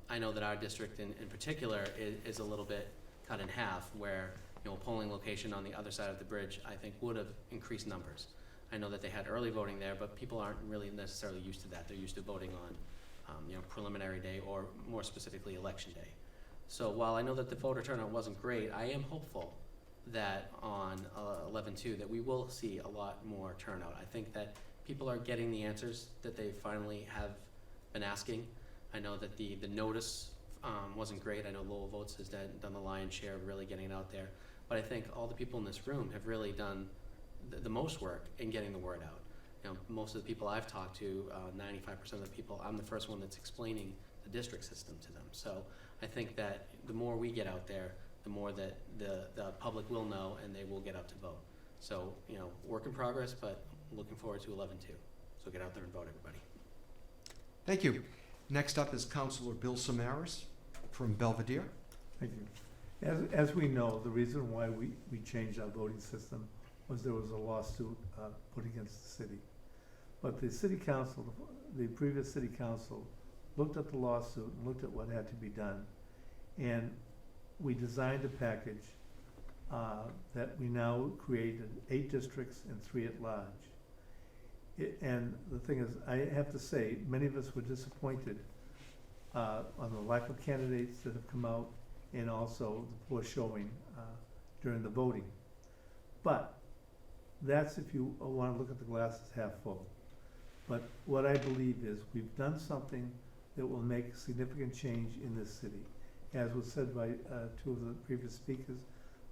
I know that our district in particular is a little bit cut in half, where, you know, a polling location on the other side of the bridge, I think, would have increased numbers. I know that they had early voting there, but people aren't really necessarily used to that. They're used to voting on, you know, preliminary day, or more specifically election day. So while I know that the voter turnout wasn't great, I am hopeful that on 11/2 that we will see a lot more turnout. I think that people are getting the answers that they finally have been asking. I know that the notice wasn't great. I know Lowell Votes has done the lion's share of really getting it out there. But I think all the people in this room have really done the most work in getting the word out. You know, most of the people I've talked to, 95% of the people, I'm the first one that's explaining the district system to them. So I think that the more we get out there, the more that the public will know, and they will get out to vote. So, work in progress, but looking forward to 11-2. So get out there and vote, everybody. Thank you. Next up is Councilor Bill Samaras from Belvedere. Thank you. As we know, the reason why we changed our voting system was there was a lawsuit put against the city. But the city council, the previous city council, looked at the lawsuit and looked at what had to be done. And we designed a package that we now created 8 districts and 3 at large. And the thing is, I have to say, many of us were disappointed on the lack of candidates that have come out and also the poor showing during the voting. But that's if you want to look at the glass as half full. But what I believe is we've done something that will make significant change in this city. As was said by 2 of the previous speakers,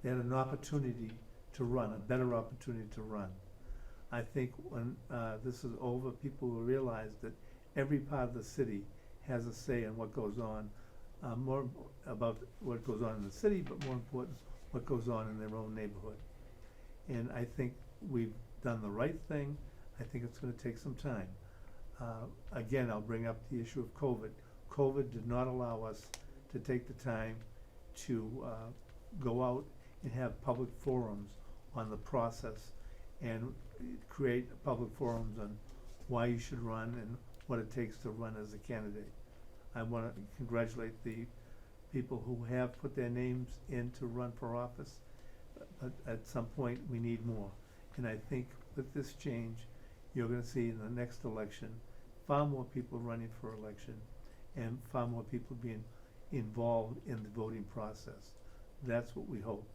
they had an opportunity to run, a better opportunity to run. I think when this is over, people will realize that every part of the city has a say in what goes on, more about what goes on in the city, but more important, what goes on in their own neighborhood. And I think we've done the right thing. I think it's going to take some time. Again, I'll bring up the issue of COVID. COVID did not allow us to take the time to go out and have public forums on the process and create public forums on why you should run and what it takes to run as a candidate. I want to congratulate the people who have put their names in to run for office, but at some point we need more. And I think with this change, you're going to see in the next election far more people running for election and far more people being involved in the voting process. That's what we hope.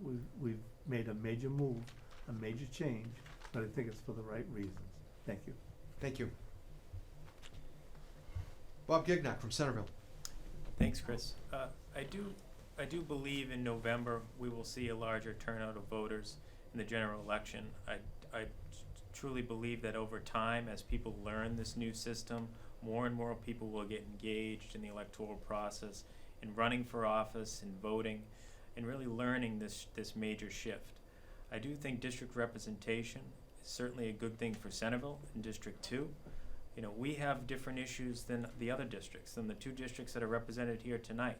We've made a major move, a major change, but I think it's for the right reasons. Thank you. Thank you. Bob Gignock from Centerville. Thanks, Chris. I do believe in November we will see a larger turnout of voters in the general election. I truly believe that over time, as people learn this new system, more and more people will get engaged in the electoral process, in running for office, in voting, and really learning this major shift. I do think district representation is certainly a good thing for Centerville in District 2. We have different issues than the other districts, than the 2 districts that are represented here tonight.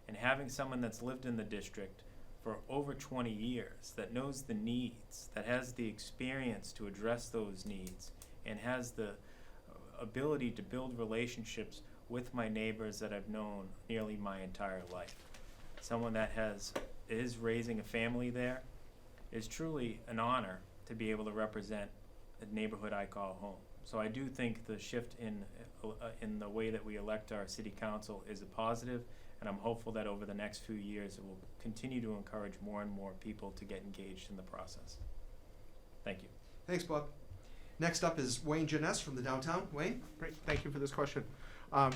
And having someone that's lived in the district for over 20 years, that knows the needs, that has the experience to address those needs, and has the ability to build relationships with my neighbors that I've known nearly my entire life. Someone that is raising a family there is truly an honor to be able to represent the neighborhood I call home. So I do think the shift in the way that we elect our city council is a positive, and I'm hopeful that over the next few years it will continue to encourage more and more people to get engaged in the process. Thank you. Thanks, Bob. Next up is Wayne Jenness from the downtown. Wayne? Great, thank you for this question.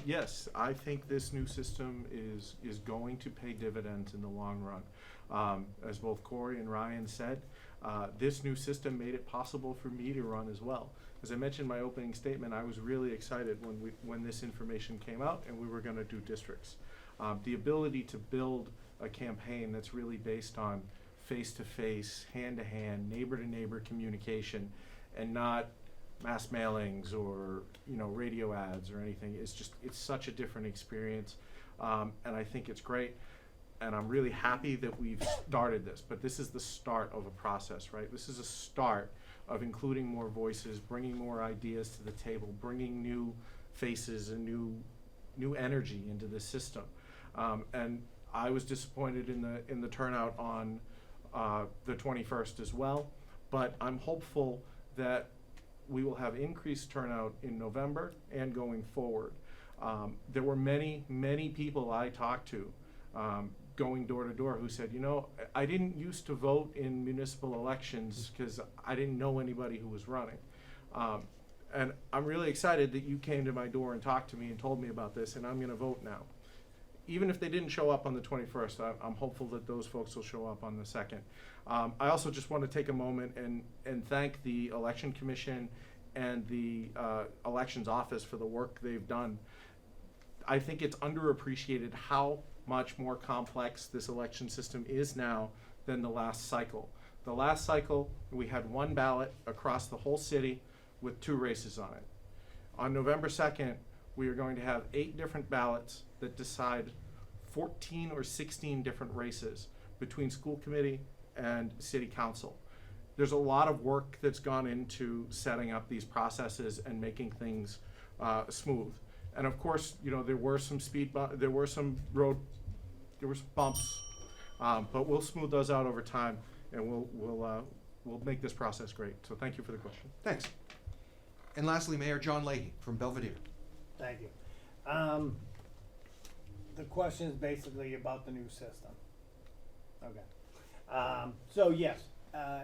Yes, I think this new system is going to pay dividends in the long run. As both Cory and Ryan said, this new system made it possible for me to run as well. As I mentioned in my opening statement, I was really excited when this information came out and we were going to do districts. The ability to build a campaign that's really based on face-to-face, hand-to-hand, neighbor-to-neighbor communication, and not mass mailings or radio ads or anything. It's such a different experience, and I think it's great. And I'm really happy that we've started this, but this is the start of a process, right? This is a start of including more voices, bringing more ideas to the table, bringing new faces and new energy into the system. And I was disappointed in the turnout on the 21st as well, but I'm hopeful that we will have increased turnout in November and going forward. There were many, many people I talked to going door to door who said, I didn't used to vote in municipal elections because I didn't know anybody who was running. And I'm really excited that you came to my door and talked to me and told me about this, and I'm going to vote now. Even if they didn't show up on the 21st, I'm hopeful that those folks will show up on the 2nd. I also just want to take a moment and thank the Election Commission and the Elections Office for the work they've done. I think it's underappreciated how much more complex this election system is now than the last cycle. The last cycle, we had one ballot across the whole city with 2 races on it. On November 2nd, we are going to have 8 different ballots that decide 14 or 16 different races between school committee and city council. There's a lot of work that's gone into setting up these processes and making things smooth. And of course, you know, there were some bumps, but we'll smooth those out over time, and we'll make this process great. So thank you for the question. Thanks. And lastly, Mayor John Leahy from Belvedere. Thank you. The question is basically about the new system. Okay. So yes,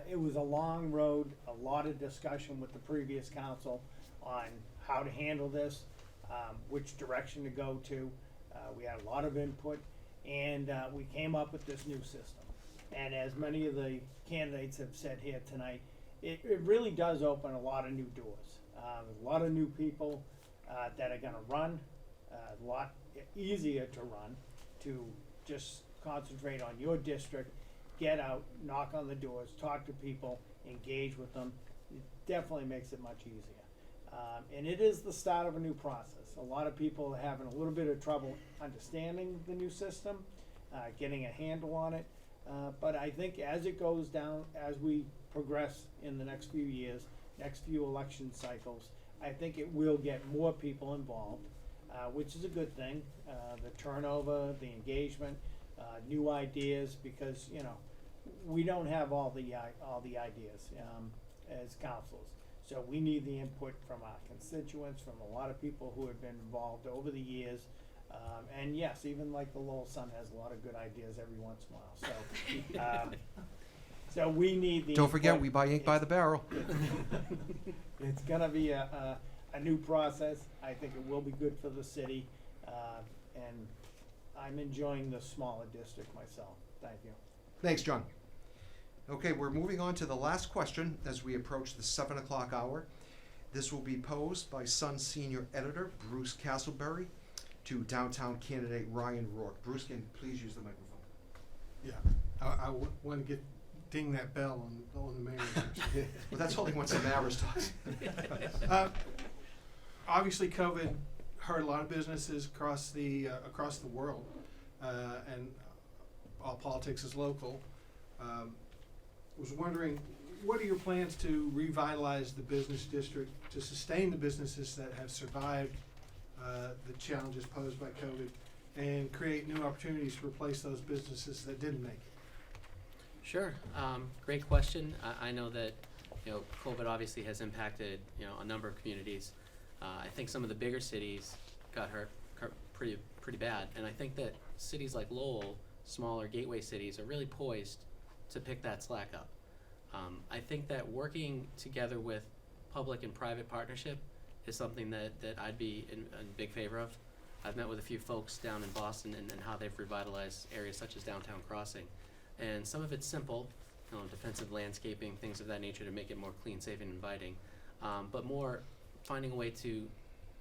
it was a long road, a lot of discussion with the previous council on how to handle this, which direction to go to. We had a lot of input, and we came up with this new system. And as many of the candidates have said here tonight, it really does open a lot of new doors. A lot of new people that are gonna run, a lot easier to run, to just concentrate on your district, get out, knock on the doors, talk to people, engage with them. It definitely makes it much easier. And it is the start of a new process. A lot of people are having a little bit of trouble understanding the new system, getting a handle on it. But I think as it goes down, as we progress in the next few years, next few election cycles, I think it will get more people involved, which is a good thing. The turnover, the engagement, new ideas, because, you know, we don't have all the ideas as councils. So we need the input from our constituents, from a lot of people who have been involved over the years. And yes, even like the Lowell Sun has a lot of good ideas every once in a while. So we need the Don't forget, input. we buy ink by the barrel. It's gonna be a new process. I think it will be good for the city, and I'm enjoying the smaller district myself. Thank you. Thanks, John. Okay, we're moving on to the last question as we approach the 7 o'clock hour. This will be posed by Sun Senior Editor Bruce Castleberry to downtown candidate Ryan Rourke. Bruce, can you please use the microphone? Yeah, I want to ding that bell on the mayor. Well, that's only when Samaras talks. Obviously, COVID hurt a lot of businesses across the world, and all politics is local. Was wondering, what are your plans to revitalize the business district, to sustain the businesses that have survived the challenges posed by COVID, and create new opportunities to replace those businesses that didn't make it? Sure. Great question. I know that, you know, COVID obviously has impacted, you know, a number of communities. I think some of the bigger cities got hurt pretty bad, and I think that cities like Lowell, smaller gateway cities, are really poised to pick that slack up. I think that working together with public and private partnership is something that I'd be in big favor of. I've met with a few folks down in Boston and how they've revitalized areas such as Downtown Crossing. And some of it's simple, you know, defensive landscaping, things of that nature to make it more clean, safe, and inviting. But more finding a way to,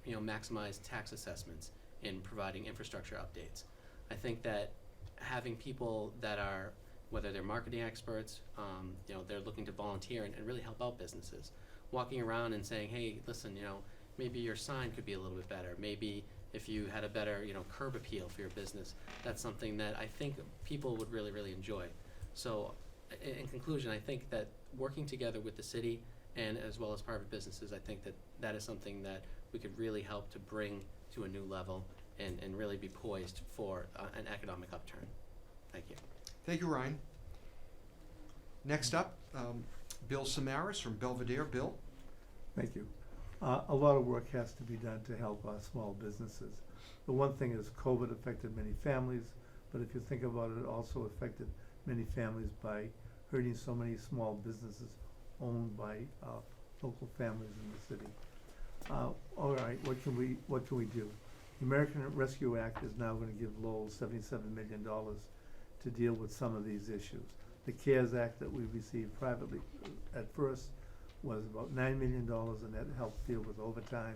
you know, maximize tax assessments in providing infrastructure updates. I think that having people that are, whether they're marketing experts, you know, they're looking to volunteer and really help out businesses. Walking around and saying, hey, listen, you know, maybe your sign could be a little bit better. Maybe if you had a better, you know, curb appeal for your business, that's something that I think people would really, really enjoy. So in conclusion, I think that working together with the city and as well as private businesses, I think that that is something that we could really help to bring to a new level and really be poised for an economic upturn. Thank you. Thank you, Ryan. Next up, Bill Samaras from Belvedere. Bill? Thank you. A lot of work has to be done to help our small businesses. The one thing is COVID affected many families, but if you think about it, it also affected many families by hurting so many small businesses owned by local families in the city. All right, what can we do? The American Rescue Act is now going to give Lowell $77 million to deal with some of these issues. The CARES Act that we received privately at first was about $9 million, and that helped deal with overtime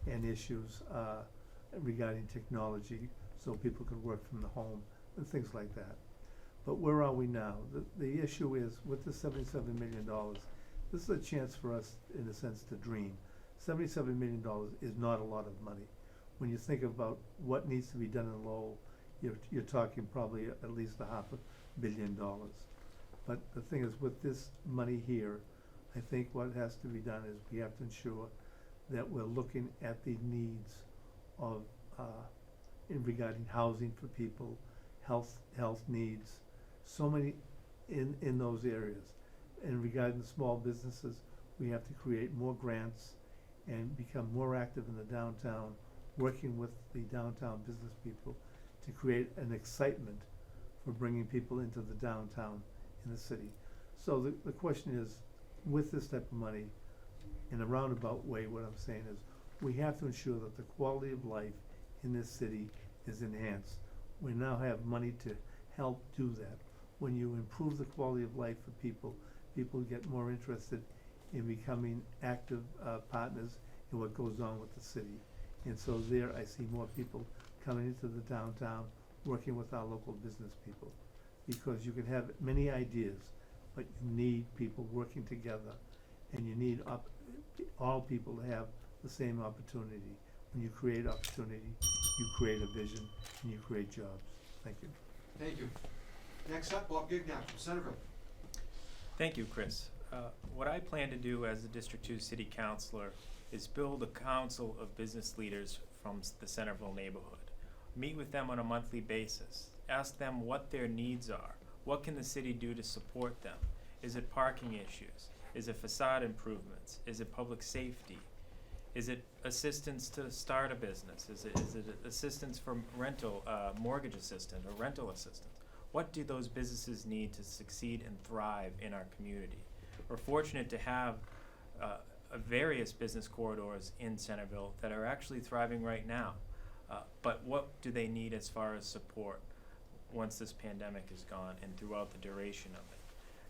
and issues regarding technology so people could work from the home and things like that. But where are we now? The issue is, with the $77 million, this is a chance for us, in a sense, to dream. $77 million is not a lot of money. When you think about what needs to be done in Lowell, you're talking probably at least $500 million. But the thing is, with this money here, I think what has to be done is we have to ensure that we're looking at the needs of, in regarding housing for people, health needs, so many in those areas. And regarding small businesses, we have to create more grants and become more active in the downtown, working with the downtown business people to create an excitement for bringing people into the downtown in the city. So the question is, with this type of money, in a roundabout way, what I'm saying is, we have to ensure that the quality of life in this city is enhanced. We now have money to help do that. When you improve the quality of life for people, people get more interested in becoming active partners in what goes on with the city. And so there I see more people coming into the downtown, working with our local business people. Because you can have many ideas, but you need people working together, and you need all people to have the same opportunity. When you create opportunity, you create a vision, and you create jobs. Thank you. Thank you. Next up, Bob Gignac from Centerville. Thank you, Chris. What I plan to do as a District 2 City Councilor is build a council of business leaders from the Centerville neighborhood. Meet with them on a monthly basis. Ask them what their needs are. What can the city do to support them? Is it parking issues? Is it facade improvements? Is it public safety? Is it assistance to start a business? Is it assistance for rental, mortgage assistance or rental assistance? What do those businesses need to succeed and thrive in our community? We're fortunate to have various business corridors in Centerville that are actually thriving right now. But what do they need as far as support once this pandemic is gone and throughout the duration of it?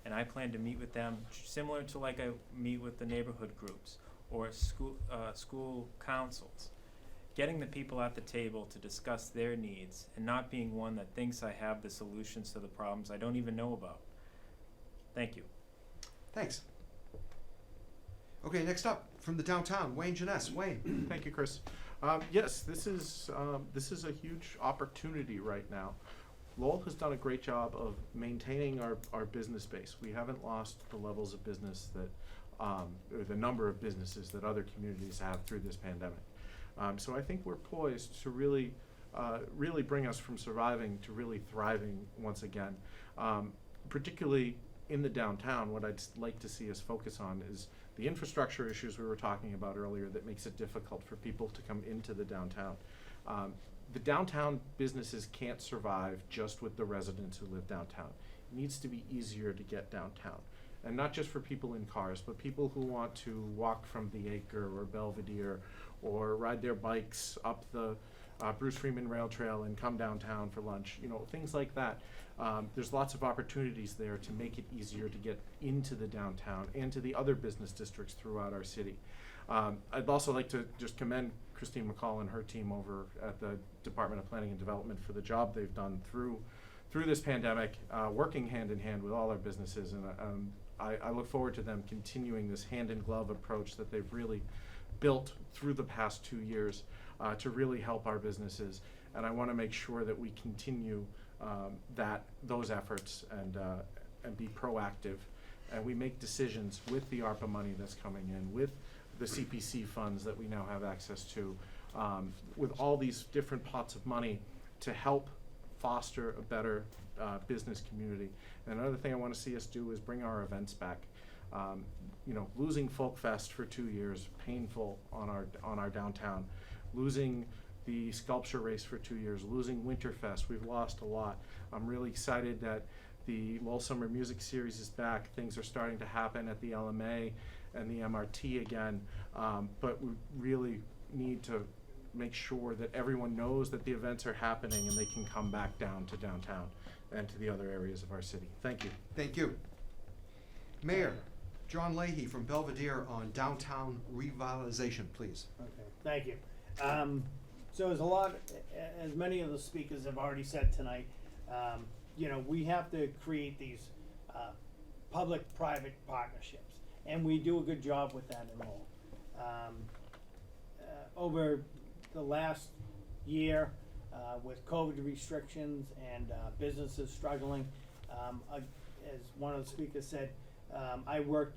And I plan to meet with them similar to like I meet with the neighborhood groups or school councils. Getting the people at the table to discuss their needs and not being one that thinks I have the solutions to the problems I don't even know about. Thank you. Thanks. Okay, next up, from the downtown, Wayne Jenness. Wayne. Thank you, Chris. Yes, this is a huge opportunity right now. Lowell has done a great job of maintaining our business base. We haven't lost the levels of business that, or the number of businesses that other communities have through this pandemic. So I think we're poised to really bring us from surviving to really thriving once again. Particularly in the downtown, what I'd like to see us focus on is the infrastructure issues we were talking about earlier that makes it difficult for people to come into the downtown. The downtown businesses can't survive just with the residents who live downtown. It needs to be easier to get downtown. And not just for people in cars, but people who want to walk from the Acre or Belvedere or ride their bikes up the Bruce Freeman Rail Trail and come downtown for lunch, things like that. There's lots of opportunities there to make it easier to get into the downtown and to the other business districts throughout our city. I'd also like to just commend Christine McCall and her team over at the Department of Planning and Development for the job they've done through this pandemic, working hand in hand with all our businesses. And I look forward to them continuing this hand-in-glove approach that they've really built through the past 2 years to really help our businesses. And I want to make sure that we continue those efforts and be proactive. And we make decisions with the ARPA money that's coming in, with the CPC funds that we now have access to, with all these different pots of money to help foster a better business community. And another thing I want to see us do is bring our events back. Losing Folk Fest for 2 years, painful on our downtown. Losing the sculpture race for 2 years, losing Winterfest, we've lost a lot. I'm really excited that the Lowell Summer Music Series is back. Things are starting to happen at the LMA and the MRT again, but we really need to make sure that everyone knows that the events are happening and they can come back down to downtown and to the other areas of our city. Thank you. Thank you. Mayor John Leahy from Belvedere on downtown revitalization, please. Okay, thank you. So as many of the speakers have already said tonight, you know, we have to create these public-private partnerships, and we do a good job with that in Lowell. Over the last year, with COVID restrictions and businesses struggling, as one of the speakers said, I worked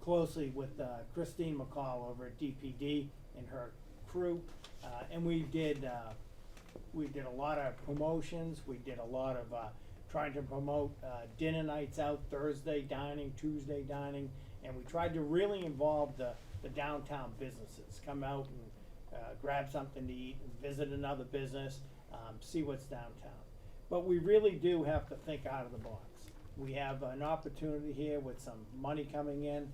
closely with Christine McCall over at DPD and her crew, and we did a lot of promotions. We did a lot of trying to promote dinner nights out, Thursday dining, Tuesday dining, and we tried to really involve the downtown businesses. Come out and grab something to eat, and visit another business, see what's downtown. But we really do have to think out of the box. We have an opportunity here with some money coming in.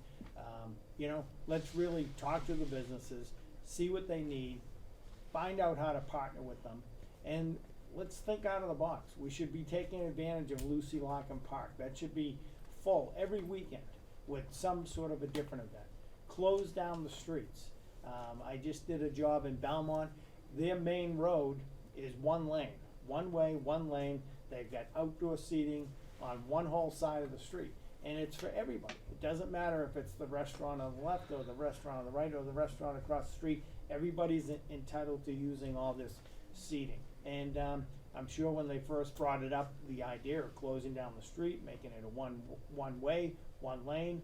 You know, let's really talk to the businesses, see what they need, find out how to partner with them, and let's think out of the box. We should be taking advantage of Lucy Lockham Park. That should be full every weekend with some sort of a different event. Close down the streets. I just did a job in Belmont. Their main road is one lane, one way, one lane. They've got outdoor seating on one whole side of the street, and it's for everybody. It doesn't matter if it's the restaurant on the left or the restaurant on the right or the restaurant across the street. Everybody's entitled to using all this seating. And I'm sure when they first brought it up, the idea of closing down the street, making it a one way, one lane,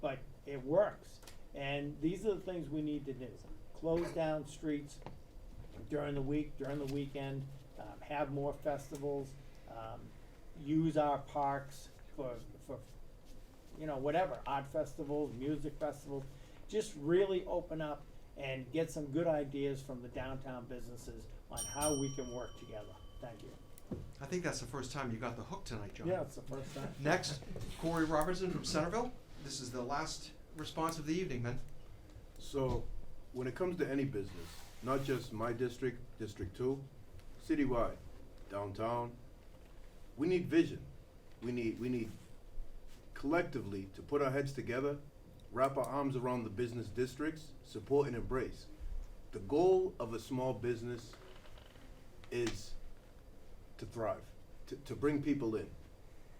but it works. And these are the things we need to do. Close down streets during the week, during the weekend, have more festivals, use our parks for you know, whatever, art festivals, music festivals. Just really open up and get some good ideas from the downtown businesses on how we can work together. Thank you. I think that's the first time you got the hook tonight, John. Yeah, it's the first time. Next, Cory Robertson from Centerville. This is the last response of the evening, man. So, when it comes to any business, not just my district, District 2, citywide, downtown, we need vision. We need collectively to put our heads together, wrap our arms around the business districts, support and embrace. The goal of a small business is to thrive, to bring people in.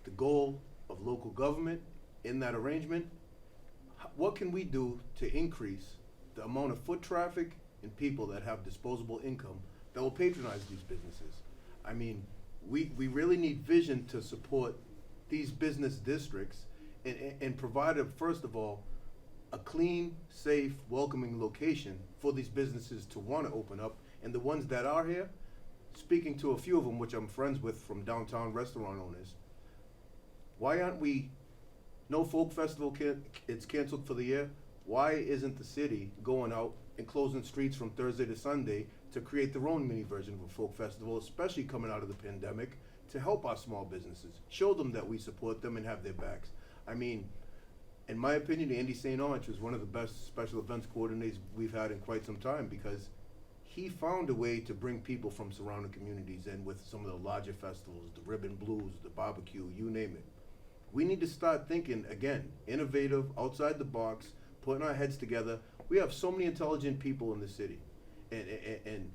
The goal of local government in that arrangement, what can we do to increase the amount of foot traffic and people that have disposable income that will patronize these businesses? I mean, we really need vision to support these business districts and provide, first of all, a clean, safe, welcoming location for these businesses to want to open up. And the ones that are here, speaking to a few of them, which I'm friends with from downtown restaurant owners, why aren't we, no folk festival, it's canceled for the year. Why isn't the city going out and closing streets from Thursday to Sunday to create their own mini version of a folk festival, especially coming out of the pandemic, to help our small businesses, show them that we support them and have their backs? I mean, in my opinion, Andy St. Ange was one of the best special events coordinators we've had in quite some time, because he found a way to bring people from surrounding communities in with some of the larger festivals, the Ribbon Blues, the barbecue, you name it. We need to start thinking, again, innovative, outside the box, putting our heads together. We have so many intelligent people in the city. And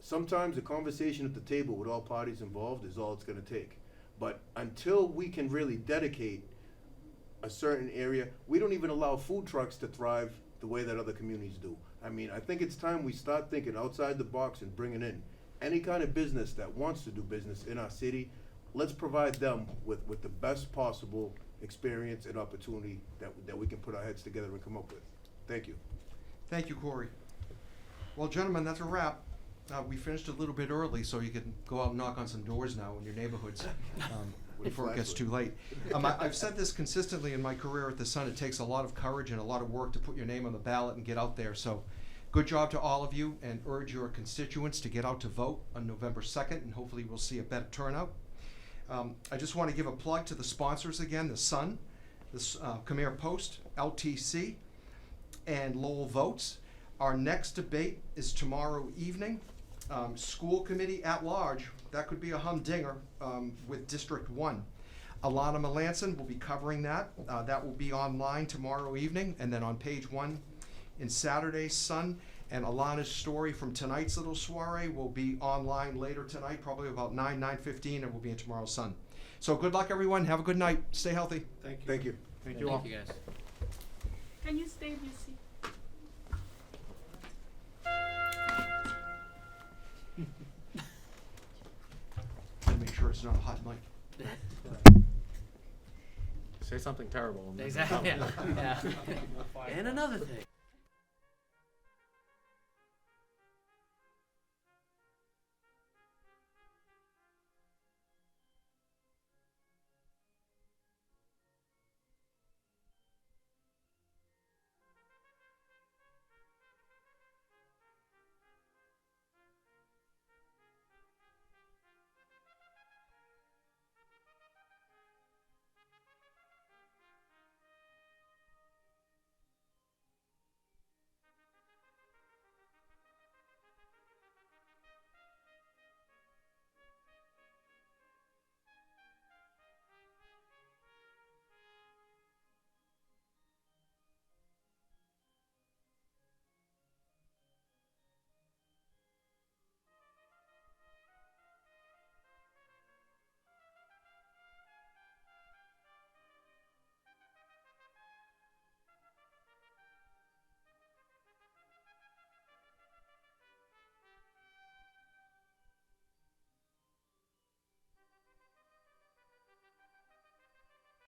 sometimes a conversation at the table with all parties involved is all it's gonna take. But until we can really dedicate a certain area, we don't even allow food trucks to thrive the way that other communities do. I mean, I think it's time we start thinking outside the box and bringing in any kind of business that wants to do business in our city. Let's provide them with the best possible experience and opportunity that we can put our heads together and come up with. Thank you. Thank you, Cory. Well, gentlemen, that's a wrap. We finished a little bit early, so you can go out and knock on some doors now in your neighborhoods before it gets too late. I've said this consistently in my career at the Sun. It takes a lot of courage and a lot of work to put your name on the ballot and get out there. So good job to all of you, and urge your constituents to get out to vote on November 2nd, and hopefully we'll see a better turnout. I just want to give a plug to the sponsors again, the Sun, the Khmer Post, LTC, and Lowell Votes. Our next debate is tomorrow evening. School committee at large, that could be a humdinger with District 1. Alana Melanson will be covering that. That will be online tomorrow evening, and then on page 1 in Saturday's Sun. And Alana's story from tonight's little soiree will be online later tonight, probably about 9:15, and will be in tomorrow's Sun. So good luck, everyone. Have a good night. Stay healthy. Thank you. Thank you. Thank you all. Thank you, guys. Can you stay in your seat? Make sure it's not a hot mic. Say something terrible. and then- Exactly, yeah. And another thing.